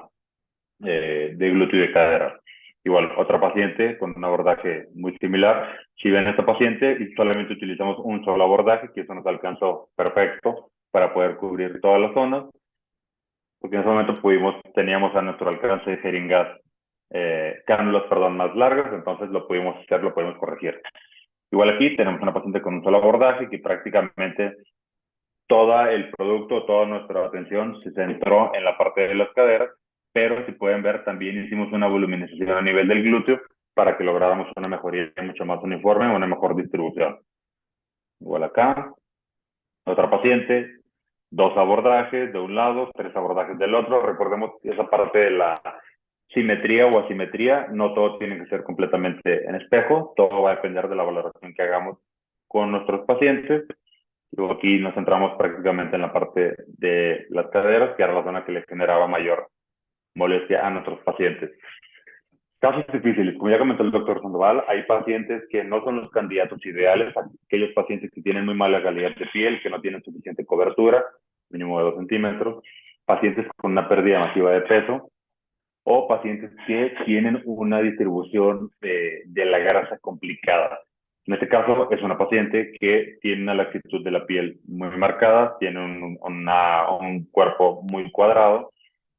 de glúteo y de cadera. Igual, otra paciente con un abordaje muy similar. Si ven a esta paciente y solamente utilizamos un solo abordaje, que eso nos alcanzó perfecto para poder cubrir todas las zonas, porque en ese momento teníamos a nuestro alcance jeringas, cánulas, perdón, más largas, entonces lo pudimos hacer, lo podemos corregir. Igual aquí tenemos una paciente con un solo abordaje que prácticamente todo el producto, toda nuestra atención se centró en la parte de las caderas, pero si pueden ver, también hicimos una voluminización a nivel del glúteo para que lográramos una mejoría mucho más uniforme, una mejor distribución. Igual acá, otra paciente, 2 abordajes de un lado, 3 abordajes del otro. Recordemos que esa parte de la simetría o asimetría, no todo tiene que ser completamente en espejo, todo va a depender de la valoración que hagamos con nuestros pacientes. Luego aquí nos centramos prácticamente en la parte de las caderas, que era la zona que les generaba mayor molestia a nuestros pacientes. Casos difíciles, como ya comentó el doctor Sandoval, hay pacientes que no son los candidatos ideales, aquellos pacientes que tienen muy mala calidad de piel, que no tienen suficiente cobertura, mínimo de 2 centímetros, pacientes con una pérdida masiva de peso, o pacientes que tienen una distribución de la grasa complicada. En este caso es una paciente que tiene una laxitud de la piel muy marcada, tiene un cuerpo muy cuadrado,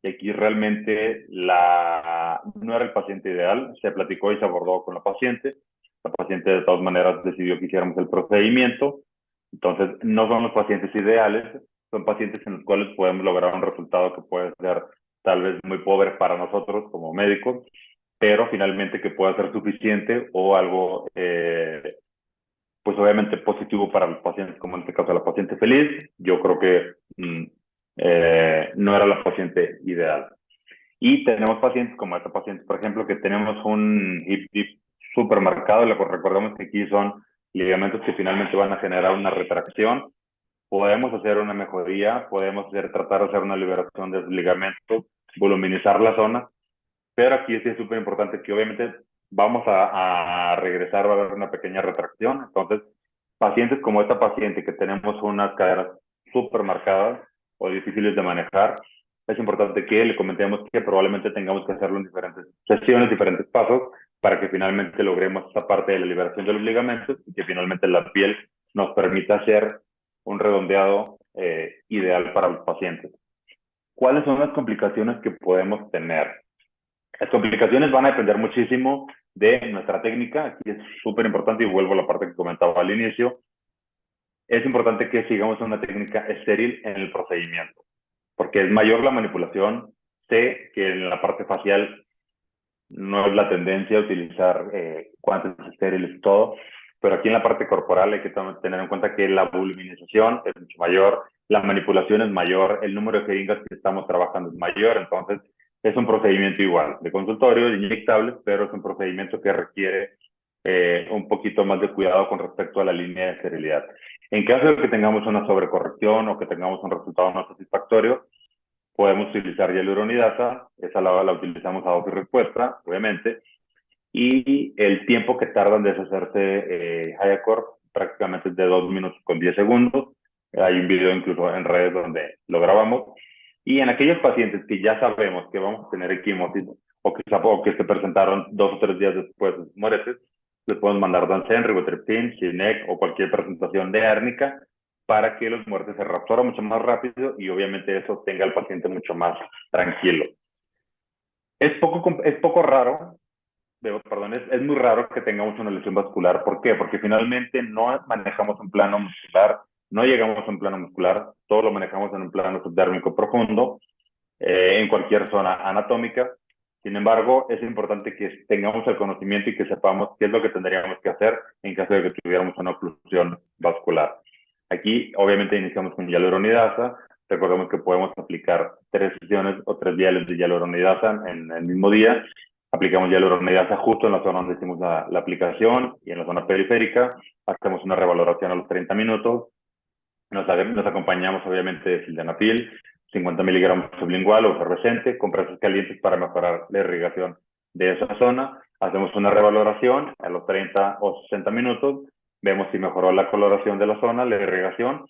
y aquí realmente no era el paciente ideal. Se platicó y se abordó con la paciente. La paciente de todas maneras decidió que hiciéramos el procedimiento. Entonces no son los pacientes ideales, son pacientes en los cuales podemos lograr un resultado que puede ser tal vez muy pobre para nosotros como médicos, pero finalmente que pueda ser suficiente o algo, pues obviamente positivo para los pacientes, como en este caso la paciente feliz. Yo creo que no era la paciente ideal. Y tenemos pacientes como esta paciente, por ejemplo, que tenemos un hip dip súper marcado. Recordemos que aquí son ligamentos que finalmente van a generar una retracción. Podemos hacer una mejoría, podemos tratar de hacer una liberación de ligamentos, voluminizar la zona, pero aquí sí es súper importante que obviamente vamos a regresar, va a haber una pequeña retracción. Entonces, pacientes como esta paciente que tenemos unas caderas súper marcadas o difíciles de manejar, es importante que le comentemos que probablemente tengamos que hacerlo en diferentes sesiones, diferentes pasos, para que finalmente logremos esta parte de la liberación de los ligamentos y que finalmente la piel nos permita hacer un redondeado ideal para los pacientes. ¿Cuáles son las complicaciones que podemos tener? Las complicaciones van a depender muchísimo de nuestra técnica. Aquí es súper importante, y vuelvo a la parte que comentaba al inicio, es importante que sigamos una técnica estéril en el procedimiento, porque es mayor la manipulación. Sé que en la parte facial no es la tendencia a utilizar guantes estériles y todo, pero aquí en la parte corporal hay que tener en cuenta que la voluminización es mucho mayor, la manipulación es mayor, el número de jeringas que estamos trabajando es mayor. Entonces es un procedimiento igual, de consultorio, de inyectables, pero es un procedimiento que requiere un poquito más de cuidado con respecto a la línea de esterilidad. En caso de que tengamos una sobrecorrección o que tengamos un resultado no satisfactorio, podemos utilizar hialuronidasa. Esa la utilizamos a dosis respuesta, obviamente, y el tiempo que tarda en deshacerse Hyacort prácticamente es de 2 minutos con 10 segundos. Hay un video incluso en redes donde lo grabamos. Y en aquellos pacientes que ya sabemos que vamos a tener equimosis o que se presentaron 2 o 3 días después de sus moretes, les podemos mandar Dansen, Ribotriptin, Cinec o cualquier presentación de árnica para que los muertes se reabsorban mucho más rápido y obviamente eso tenga al paciente mucho más tranquilo. Es poco raro, perdón, es muy raro que tengamos una lesión vascular. ¿Por qué? Porque finalmente no manejamos un plano muscular, no llegamos a un plano muscular, todo lo manejamos en un plano subdérmico profundo, en cualquier zona anatómica. Sin embargo, es importante que tengamos el conocimiento y que sepamos qué es lo que tendríamos que hacer en caso de que tuviéramos una oclusión vascular. Aquí, obviamente, iniciamos con hialuronidasa. Recordemos que podemos aplicar 3 sesiones o 3 viales de hialuronidasa en el mismo día. Aplicamos hialuronidasa justo en la zona donde hicimos la aplicación y en la zona periférica. Hacemos una revaloración a los 30 minutos. Nos acompañamos, obviamente, de sildenafil, 50 miligramos sublingual o efervescente, compresas calientes para mejorar la irrigación de esa zona. Hacemos una revaloración a los 30 o 60 minutos. Vemos si mejoró la coloración de la zona, la irrigación.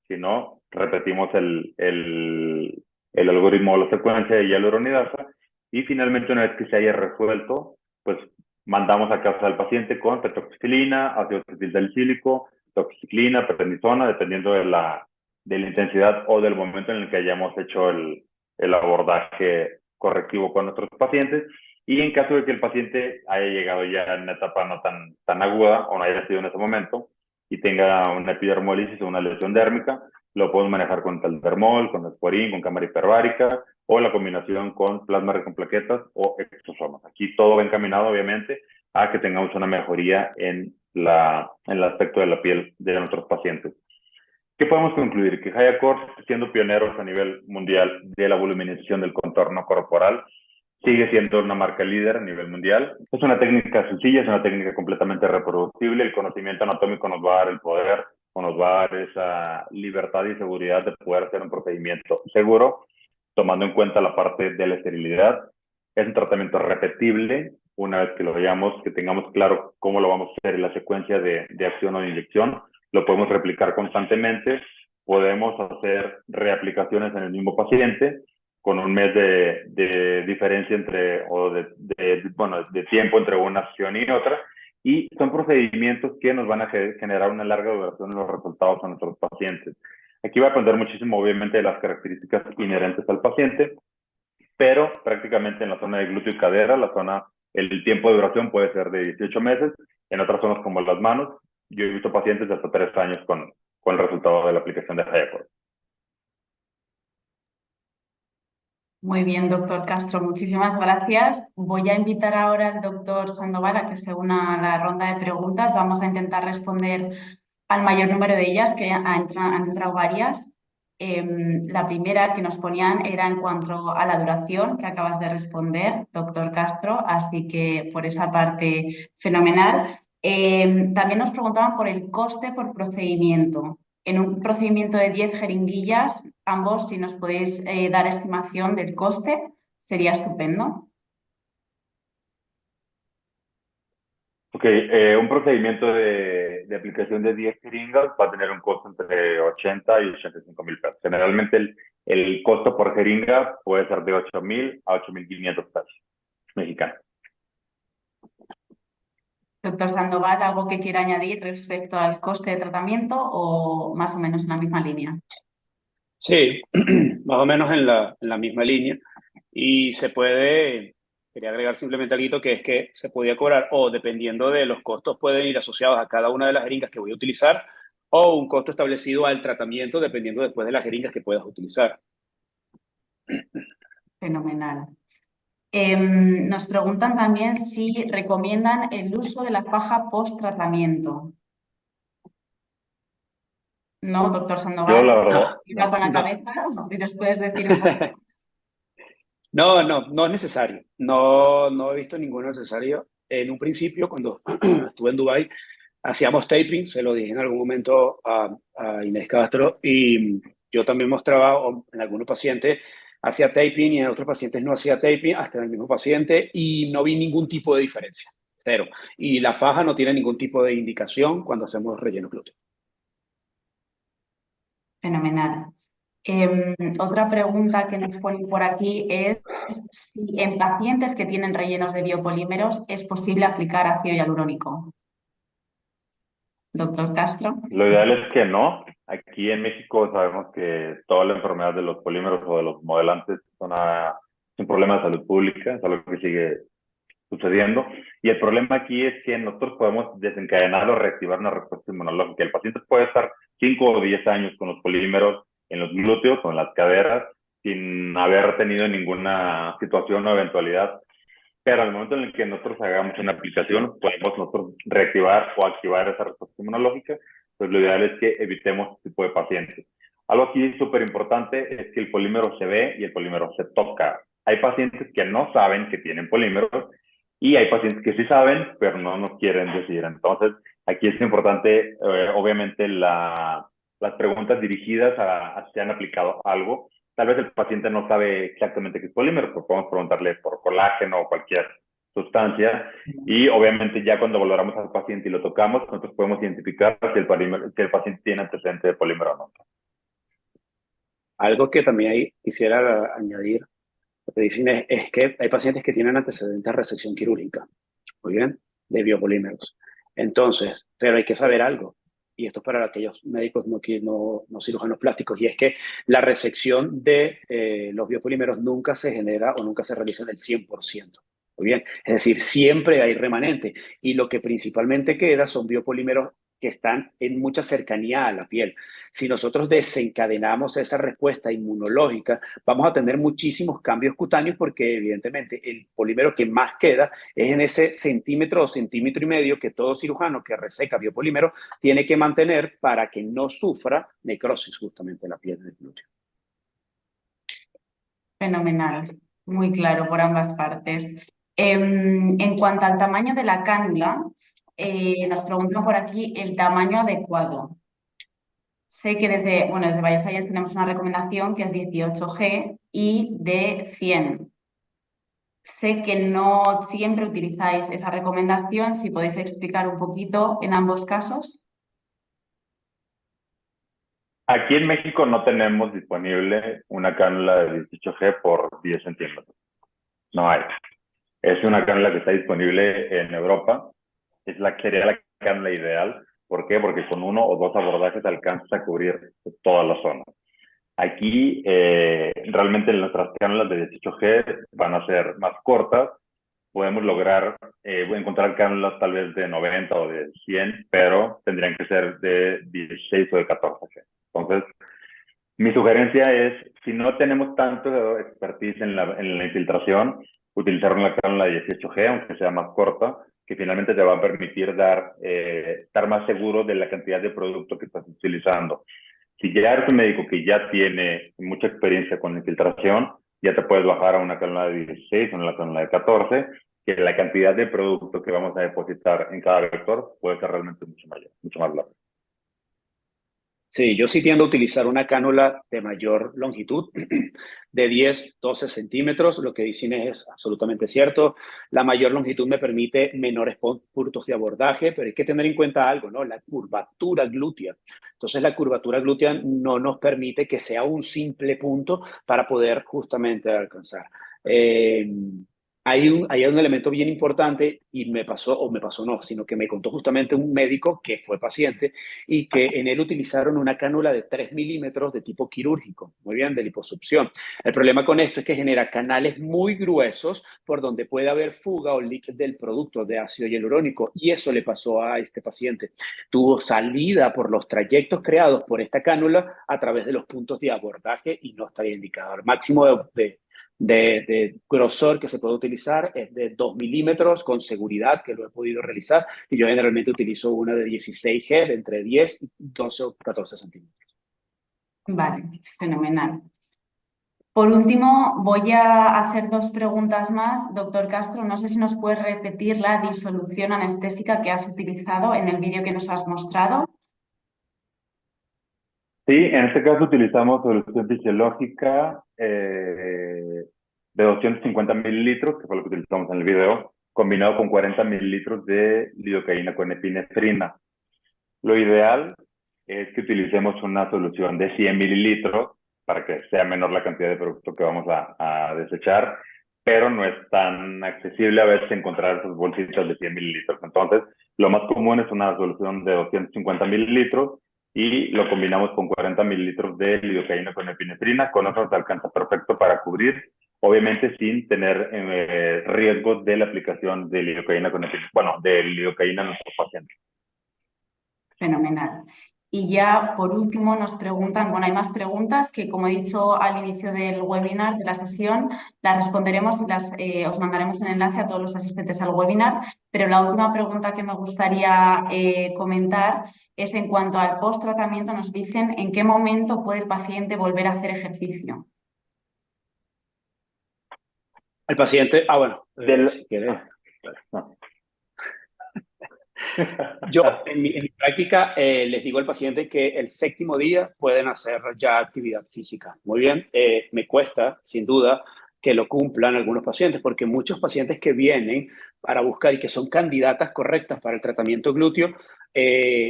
Si no, repetimos el algoritmo o la secuencia de hialuronidasa. Y finalmente, una vez que se haya resuelto, pues mandamos a casa al paciente con tetroxicilina, ácido acetilsalicílico, doxiciclina, prednisona, dependiendo de la intensidad o del momento en el que hayamos hecho el abordaje correctivo con nuestros pacientes. Y en caso de que el paciente haya llegado ya en una etapa no tan aguda o no haya sido en ese momento y tenga una epidermólisis o una lesión dérmica, lo podemos manejar con taldermol, con esporín, con cámara hiperbárica o la combinación con plasma rico en plaquetas o exosomas. Aquí todo va encaminado, obviamente, a que tengamos una mejoría en el aspecto de la piel de nuestros pacientes. ¿Qué podemos concluir? Que HYACORS, siendo pioneros a nivel mundial de la voluminización del contorno corporal, sigue siendo una marca líder a nivel mundial. Es una técnica sencilla, es una técnica completamente reproducible. El conocimiento anatómico nos va a dar el poder o nos va a dar esa libertad y seguridad de poder hacer un procedimiento seguro, tomando en cuenta la parte de la esterilidad. Es un tratamiento repetible. Una vez que lo veamos, que tengamos claro cómo lo vamos a hacer en la secuencia de acción o de inyección, lo podemos replicar constantemente. Podemos hacer reaplicaciones en el mismo paciente con un mes de diferencia de tiempo entre una sesión y otra. Y son procedimientos que nos van a generar una larga duración en los resultados a nuestros pacientes. Aquí va a depender muchísimo, obviamente, de las características inherentes al paciente, pero prácticamente en la zona de glúteo y cadera, el tiempo de duración puede ser de 18 meses. En otras zonas como las manos, yo he visto pacientes de hasta 3 años con el resultado de la aplicación de HYACORS. Muy bien, doctor Castro, muchísimas gracias. Voy a invitar ahora al doctor Sandoval a que se una a la ronda de preguntas. Vamos a intentar responder al mayor número de ellas, que han entrado varias. La primera que nos ponían era en cuanto a la duración, que acabas de responder, doctor Castro, así que por esa parte, fenomenal. También nos preguntaban por el coste por procedimiento. En un procedimiento de 10 jeringuillas, ambos, si nos podéis dar estimación del coste, sería estupendo. Ok, un procedimiento de aplicación de 10 jeringas va a tener un costo entre 80 y 85 mil pesos. Generalmente el costo por jeringa puede ser de 8,000 a 8,500 pesos mexicanos. Doctor Sandoval, ¿algo que quiera añadir respecto al coste de tratamiento o más o menos en la misma línea? Sí, más o menos en la misma línea. Y quería agregar simplemente algo, que es que se podía cobrar, o dependiendo de los costos, pueden ir asociados a cada una de las jeringas que voy a utilizar, o un costo establecido al tratamiento, dependiendo después de las jeringas que puedas utilizar. Fenomenal. Nos preguntan también si recomiendan el uso de la faja post-tratamiento. No, doctor Sandoval. Yo, la verdad, ¿Iba con la cabeza? ¿Y nos puedes decir un poco? No es necesario. No he visto ninguno necesario. En un principio, cuando estuve en Dubái, hacíamos taping, se lo dije en algún momento a Inés Castro, y yo también mostraba en algunos pacientes hacía taping y en otros pacientes no hacía taping, hasta en el mismo paciente, y no vi ningún tipo de diferencia, cero. Y la faja no tiene ningún tipo de indicación cuando hacemos relleno glúteo. Fenomenal. Otra pregunta que nos ponen por aquí es si en pacientes que tienen rellenos de biopolímeros es posible aplicar ácido hialurónico. Doctor Castro. Lo ideal es que no. Aquí en México sabemos que toda la enfermedad de los polímeros o de los modelantes es un problema de salud pública, es algo que sigue sucediendo. Y el problema aquí es que nosotros podemos desencadenar o reactivar una respuesta inmunológica. El paciente puede estar 5 o 10 años con los polímeros en los glúteos o en las caderas sin haber tenido ninguna situación o eventualidad pero al momento en el que nosotros hagamos una aplicación, podemos nosotros reactivar o activar esa respuesta inmunológica. Pues lo ideal es que evitemos este tipo de pacientes. Algo aquí súper importante es que el polímero se ve y el polímero se toca. Hay pacientes que no saben que tienen polímeros y hay pacientes que sí saben, pero no nos quieren decir. Entonces, aquí es importante, obviamente, las preguntas dirigidas a si han aplicado algo. Tal vez el paciente no sabe exactamente qué es polímero, pero podemos preguntarle por colágeno o cualquier sustancia. Y obviamente ya cuando valoramos al paciente y lo tocamos, nosotros podemos identificar si el paciente tiene antecedente de polímero o no. Algo que también quisiera añadir, lo que dicen es que hay pacientes que tienen antecedentes de resección quirúrgica, muy bien, de biopolímeros. Entonces, pero hay que saber algo, y esto es para aquellos médicos no cirujanos plásticos, y es que la resección de los biopolímeros nunca se genera o nunca se realiza en el 100%. Muy bien, es decir, siempre hay remanente, y lo que principalmente queda son biopolímeros que están en mucha cercanía a la piel. Si nosotros desencadenamos esa respuesta inmunológica, vamos a tener muchísimos cambios cutáneos porque evidentemente el polímero que más queda es en ese centímetro o centímetro y medio que todo cirujano que reseca biopolímero tiene que mantener para que no sufra necrosis justamente la piel del glúteo. Fenomenal, muy claro por ambas partes. En cuanto al tamaño de la cánula, nos preguntan por aquí el tamaño adecuado. Sé que desde BioScience tenemos una recomendación que es 18G y de 100. Sé que no siempre utilizáis esa recomendación, si podéis explicar un poquito en ambos casos. Aquí en México no tenemos disponible una cánula de 18G por 10 centímetros. No hay. Es una cánula que está disponible en Europa. Sería la cánula ideal. ¿Por qué? Porque con uno o dos abordajes alcanzas a cubrir toda la zona. Aquí realmente nuestras cánulas de 18G van a ser más cortas. Podemos lograr encontrar cánulas tal vez de 90 o de 100, pero tendrían que ser de 16 o de 14G. Entonces, mi sugerencia es, si no tenemos tanto expertise en la infiltración, utilizar una cánula de 18G, aunque sea más corta, que finalmente te va a permitir estar más seguro de la cantidad de producto que estás utilizando. Si ya eres un médico que ya tiene mucha experiencia con infiltración, ya te puedes bajar a una cánula de 16 o una cánula de 14, que la cantidad de producto que vamos a depositar en cada vector puede ser realmente mucho mayor, mucho más larga. Sí, yo sí tiendo a utilizar una cánula de mayor longitud, de 10, 12 centímetros. Lo que dicen es absolutamente cierto. La mayor longitud me permite menores puntos de abordaje, pero hay que tener en cuenta algo, ¿no? La curvatura glútea. Entonces, la curvatura glútea no nos permite que sea un simple punto para poder justamente alcanzar. Hay un elemento bien importante y me pasó no, sino que me contó justamente un médico que fue paciente y que en él utilizaron una cánula de 3 milímetros de tipo quirúrgico, muy bien, de liposucción. El problema con esto es que genera canales muy gruesos por donde puede haber fuga o leak del producto de ácido hialurónico, y eso le pasó a este paciente. Tuvo salida por los trayectos creados por esta cánula a través de los puntos de abordaje y no está indicado. El máximo de grosor que se puede utilizar es de 2 milímetros con seguridad, que lo he podido realizar, y yo generalmente utilizo una de 16G de entre 10 y 12 o 14 centímetros. Vale, fenomenal. Por último, voy a hacer dos preguntas más. Doctor Castro, no sé si nos puedes repetir la disolución anestésica que has utilizado en el vídeo que nos has mostrado. Sí, en este caso utilizamos solución fisiológica de 250 mililitros, que fue lo que utilizamos en el video, combinado con 40 mililitros de lidocaína con epinefrina. Lo ideal es que utilicemos una solución de 100 mililitros para que sea menor la cantidad de producto que vamos a desechar, pero no es tan accesible a veces encontrar esas bolsitas de 100 mililitros. Entonces, lo más común es una solución de 250 mililitros y lo combinamos con 40 mililitros de lidocaína con epinefrina. Con eso nos alcanza perfecto para cubrir, obviamente sin tener riesgos de la aplicación de lidocaína con epinefrina, bueno, de lidocaína a nuestros pacientes. Fenomenal. Y ya por último nos preguntan, bueno, hay más preguntas que como he dicho al inicio del webinar, de la sesión, las responderemos y os mandaremos un enlace a todos los asistentes al webinar. Pero la última pregunta que me gustaría comentar es en cuanto al post-tratamiento, nos dicen en qué momento puede el paciente volver a hacer ejercicio. El paciente, bueno, si quieres. No. Yo en mi práctica les digo al paciente que el 7º día pueden hacer ya actividad física. Muy bien, me cuesta, sin duda, que lo cumplan algunos pacientes, porque muchos pacientes que vienen para buscar y que son candidatas correctas para el tratamiento glúteo,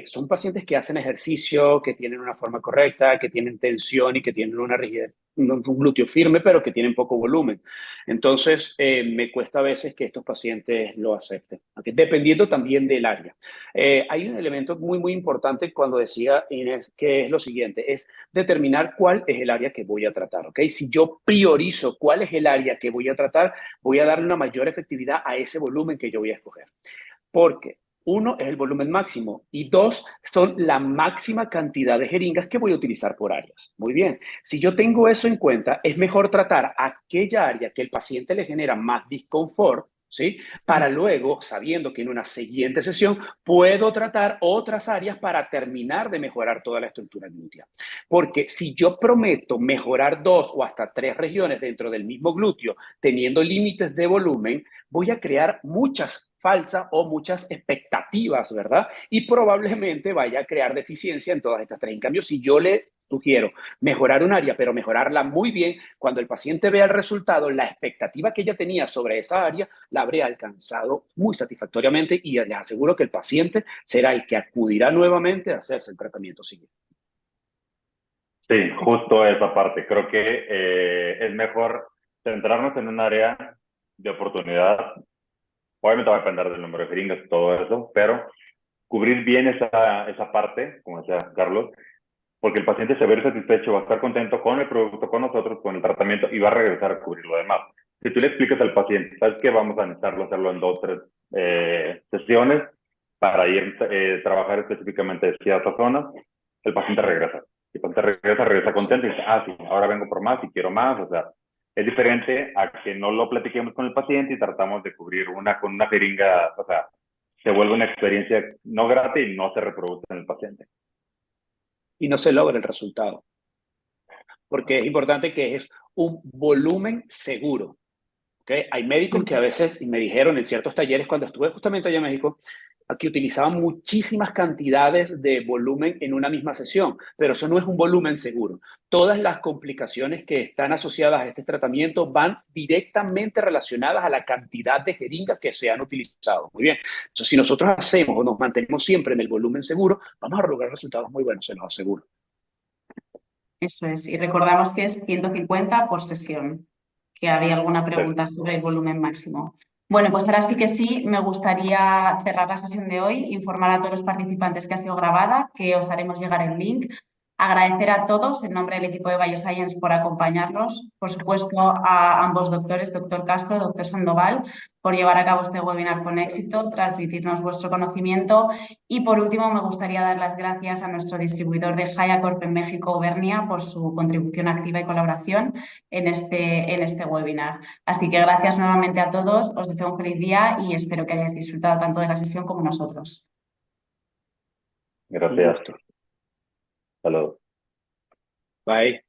son pacientes que hacen ejercicio, que tienen una forma correcta, que tienen tensión y que tienen una rigidez, un glúteo firme, pero que tienen poco volumen. Entonces, me cuesta a veces que estos pacientes lo acepten, ¿okay? Dependiendo también del área. Hay un elemento muy, muy importante cuando decía Inés, que es lo siguiente, es determinar cuál es el área que voy a tratar, ¿ok? Si yo priorizo cuál es el área que voy a tratar, voy a darle una mayor efectividad a ese volumen que yo voy a escoger. Porque 1 es el volumen máximo y 2 son la máxima cantidad de jeringas que voy a utilizar por áreas. Muy bien, si yo tengo eso en cuenta, es mejor tratar aquella área que el paciente le genera más disconfort, ¿sí? Para luego, sabiendo que en una siguiente sesión puedo tratar otras áreas para terminar de mejorar toda la estructura glútea. Porque si yo prometo mejorar 2 o hasta 3 regiones dentro del mismo glúteo, teniendo límites de volumen, voy a crear muchas falsas o muchas expectativas, ¿verdad? Y probablemente vaya a crear deficiencia en todas estas 3. En cambio, si yo le sugiero mejorar un área, pero mejorarla muy bien, cuando el paciente vea el resultado, la expectativa que ella tenía sobre esa área la habré alcanzado muy satisfactoriamente y les aseguro que el paciente será el que acudirá nuevamente a hacerse el tratamiento siguiente. Sí, justo esa parte. Creo que es mejor centrarnos en un área de oportunidad. Obviamente va a depender del número de jeringas y todo eso, pero cubrir bien esa parte, como decía Carlos, porque el paciente se va a ver satisfecho, va a estar contento con el producto, con nosotros, con el tratamiento y va a regresar a cubrir lo demás. Si tú le explicas al paciente, ¿sabes qué? Vamos a necesitarlo hacerlo en 2 o 3 sesiones para ir trabajar específicamente de ciertas zonas, el paciente regresa. El paciente regresa contento y dice, sí, ahora vengo por más y quiero más. O sea, es diferente a que no lo platiquemos con el paciente y tratamos de cubrir con una jeringa, o sea, se vuelve una experiencia no grata y no se reproduce en el paciente. Y no se logra el resultado. Porque es importante que es un volumen seguro. ¿Okay? Hay médicos que a veces, y me dijeron en ciertos talleres cuando estuve justamente allá en México, que utilizaban muchísimas cantidades de volumen en una misma sesión, pero eso no es un volumen seguro. Todas las complicaciones que están asociadas a este tratamiento van directamente relacionadas a la cantidad de jeringas que se han utilizado. Muy bien. Entonces, si nosotros hacemos o nos mantenemos siempre en el volumen seguro, vamos a lograr resultados muy buenos, se los aseguro. Eso es. Y recordamos que es 150 por sesión, que había alguna pregunta sobre el volumen máximo. Bueno, pues ahora sí que sí, me gustaría cerrar la sesión de hoy, informar a todos los participantes que ha sido grabada, que os haremos llegar el link. Agradecer a todos en nombre del equipo de Bioscience por acompañarnos, por supuesto a ambos doctores, doctor Castro, doctor Sandoval, por llevar a cabo este webinar con éxito, transmitirnos vuestro conocimiento y por último me gustaría dar las gracias a nuestro distribuidor de HiaCorp en México, Auvernia, por su contribución activa y colaboración en este webinar. Así que gracias nuevamente a todos, os deseo un feliz día y espero que hayáis disfrutado tanto de la sesión como nosotros. Gracias. Saludos. Bye.